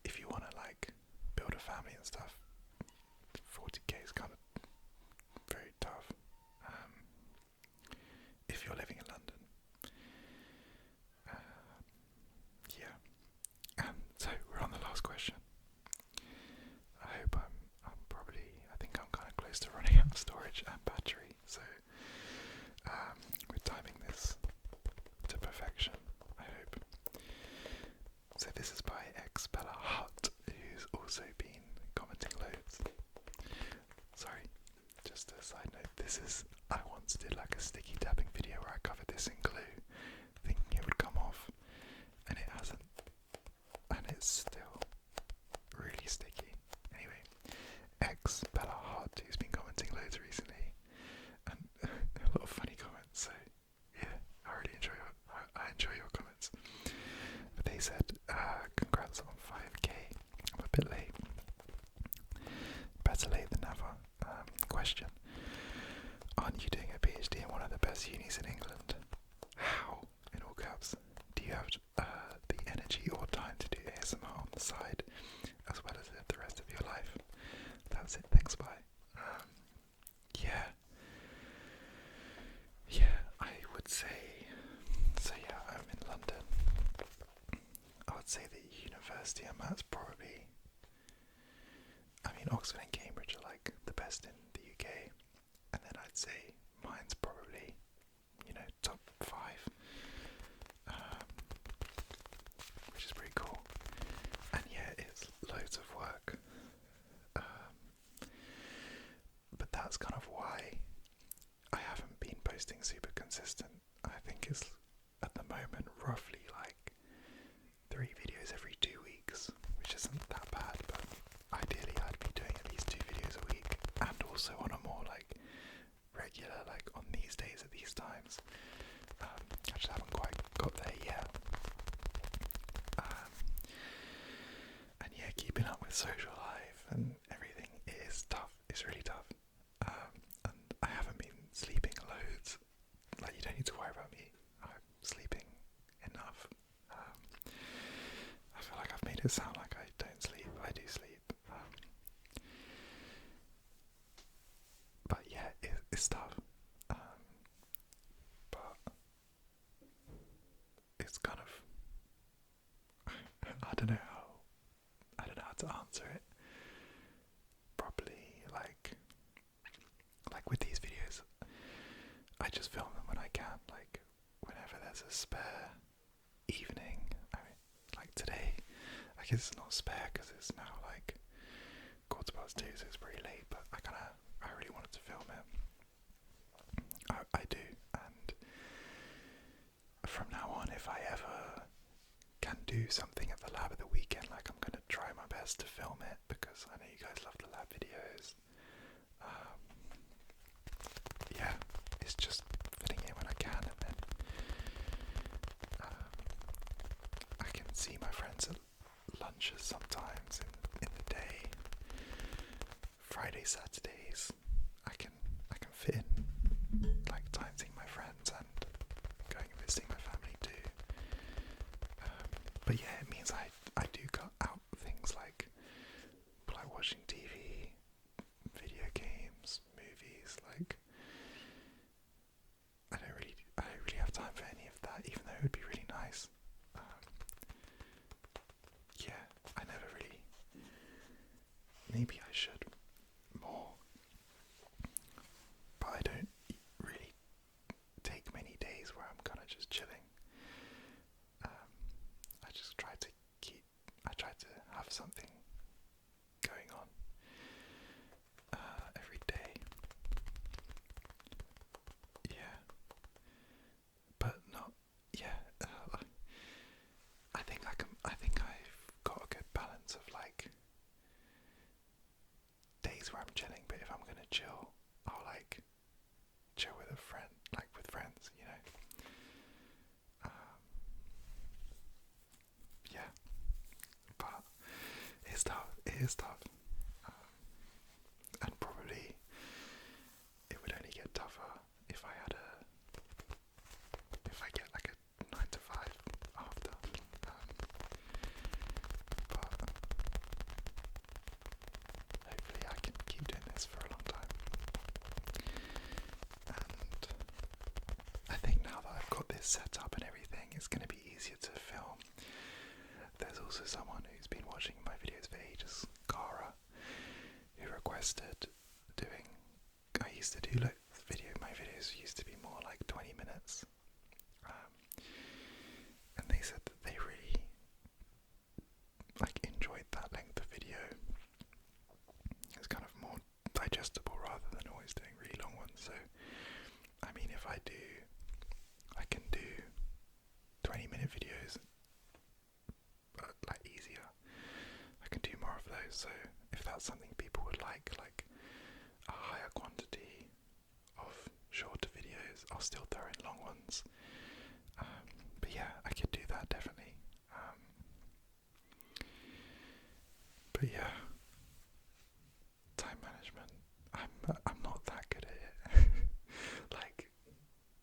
if you want to like build a family and stuff, 40k is kind of very tough. If you're living in London, yeah. So we're on the last question. I hope I think I'm kind of close to running out of storage and battery, so we're timing this to perfection, I hope. So this is by Bella Hut, who's also been commenting loads. Sorry, just a side note, I once did like a sticky tapping video where I covered this in glue, thinking it would come off, and it hasn't, and it's still really sticky. Anyway, Bella Hut, who's been commenting loads recently, and a lot of funny comments, so yeah, I enjoy your comments. But they said, congrats on 5k, I'm a bit late. Better late than never. Question: aren't you doing a PhD in one of the best unis in England? How, in all caps, do you have the energy or time to do ASMR on the side, as well as live the rest of your life? That's it, thanks, bye. Yeah, I would say, so yeah, I'm in London. I would say the university I'm at's probably, I mean, Oxford and Cambridge are like the best in the UK, and then I'd say mine's probably, top 5, which is pretty cool. And yeah, it's loads of work, but that's kind of why I haven't been posting super consistent. I think it's at the moment roughly like 3 videos every 2 weeks, which isn't that bad, but ideally I'd be doing at least 2 videos a week, and also on a more like regular, like on these days at these times. I just haven't quite got there yet. And yeah, keeping up with social life and everything is tough. It's really tough. And I haven't been sleeping loads. Like, you don't need to worry about me. I'm sleeping enough. I feel like I've made it sound like I don't sleep. I do sleep. But yeah, it's tough. But it's kind of, I don't know how to answer it properly. Like with these videos, I just film them when I can. Like whenever there's a spare evening. I mean, like today, I guess it's not spare because it's now like 2:15, so it's pretty late. But I really wanted to film it. I do, and from now on, if I ever can do something at the lab at the weekend, like I'm gonna try my best to film it, because I know you guys love the lab videos. Yeah, it's just fitting in when I can, and then I can see my friends at lunches sometimes in the day. Fridays, Saturdays, I can fit in like time seeing my friends and going and visiting my family too. But yeah, it means I do cut out things like watching TV, video games, movies. Like I don't really have time for any of that, even though it would be really nice. Yeah, I never really. Maybe I should more, but I don't really take many days where I'm kind of just chilling. I just try to have something going on every day. Yeah, but not. Yeah, I think I've got a good balance of like setup and everything, it's going to be easier to film. There's also someone who's been watching my videos for ages, Cara, who requested doing. I used to do like my videos used to be more like 20 minutes, and they said that they really like enjoyed that length of video. It's kind of more digestible rather than always doing really long ones. So, I mean, if I can do 20-minute videos, like easier. I can do more of those. So, if that's something people would like a higher quantity of shorter videos, I'll still throw in long ones. But yeah, I could do that definitely. But yeah, time management. I'm not that good at it. Like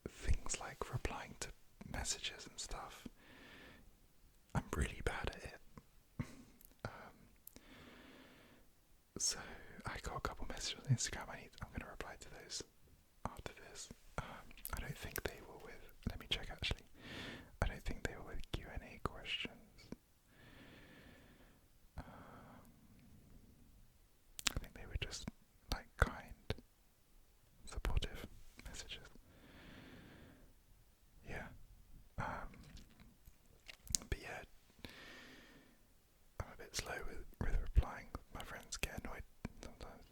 things like replying to messages and stuff. I'm really bad at it. So I got a couple messages on Instagram. I'm going to reply to those after this. I don't think they were with. Let me check actually. I don't think they were with Q&A questions. I think they were just like kind, supportive messages. Yeah. But yeah, I'm a bit slow with replying. My friends get annoyed sometimes.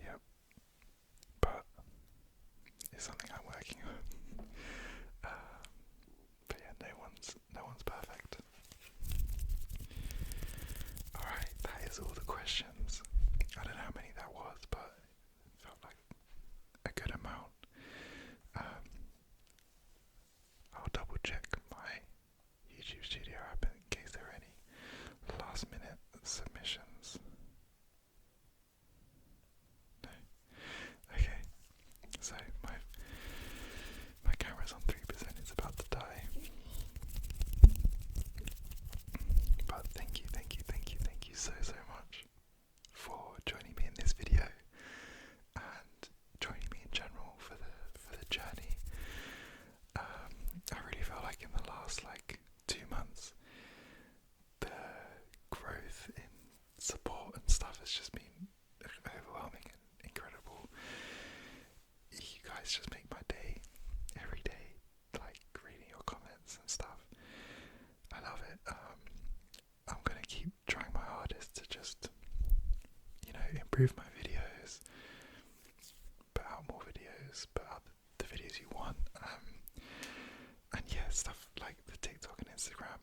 Yep. But it's something I'm working on. But yeah, no one's perfect. Alright, that is all the questions. I don't know how many that was, but it felt like a good amount. I'll double check my YouTube Studio app in case there are any last minute submissions. No. Okay. So my camera's on 3%, it's about to die. But thank you so much for joining me in this video and joining me in general for the journey. I really felt like in the last 2 months the growth in support and stuff has just been overwhelming and incredible. You guys just make my day every day, like reading your comments and stuff. I love it. I'm gonna keep trying my hardest to just, improve my videos, put out more videos, put out the videos you want, and yeah, stuff like the TikTok and Instagram.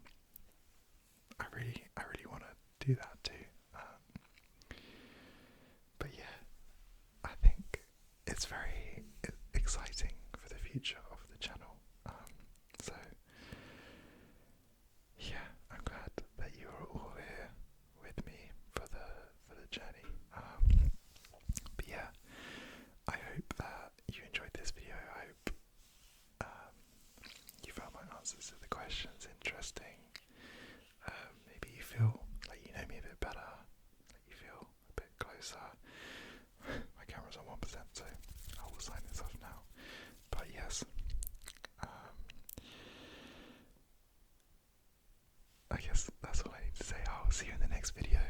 I really want to do that too. But yeah, I think it's very exciting for the future of the channel. So yeah, I'm glad that you are all here with me for the journey. But yeah, I hope that you enjoyed this video. I hope you found my answers to the questions interesting. Maybe you feel like you know me a bit better, like you feel a bit closer. My camera's on 1%, so I will sign this off now. But yes, I guess that's all I need to say. I'll see you in the next video.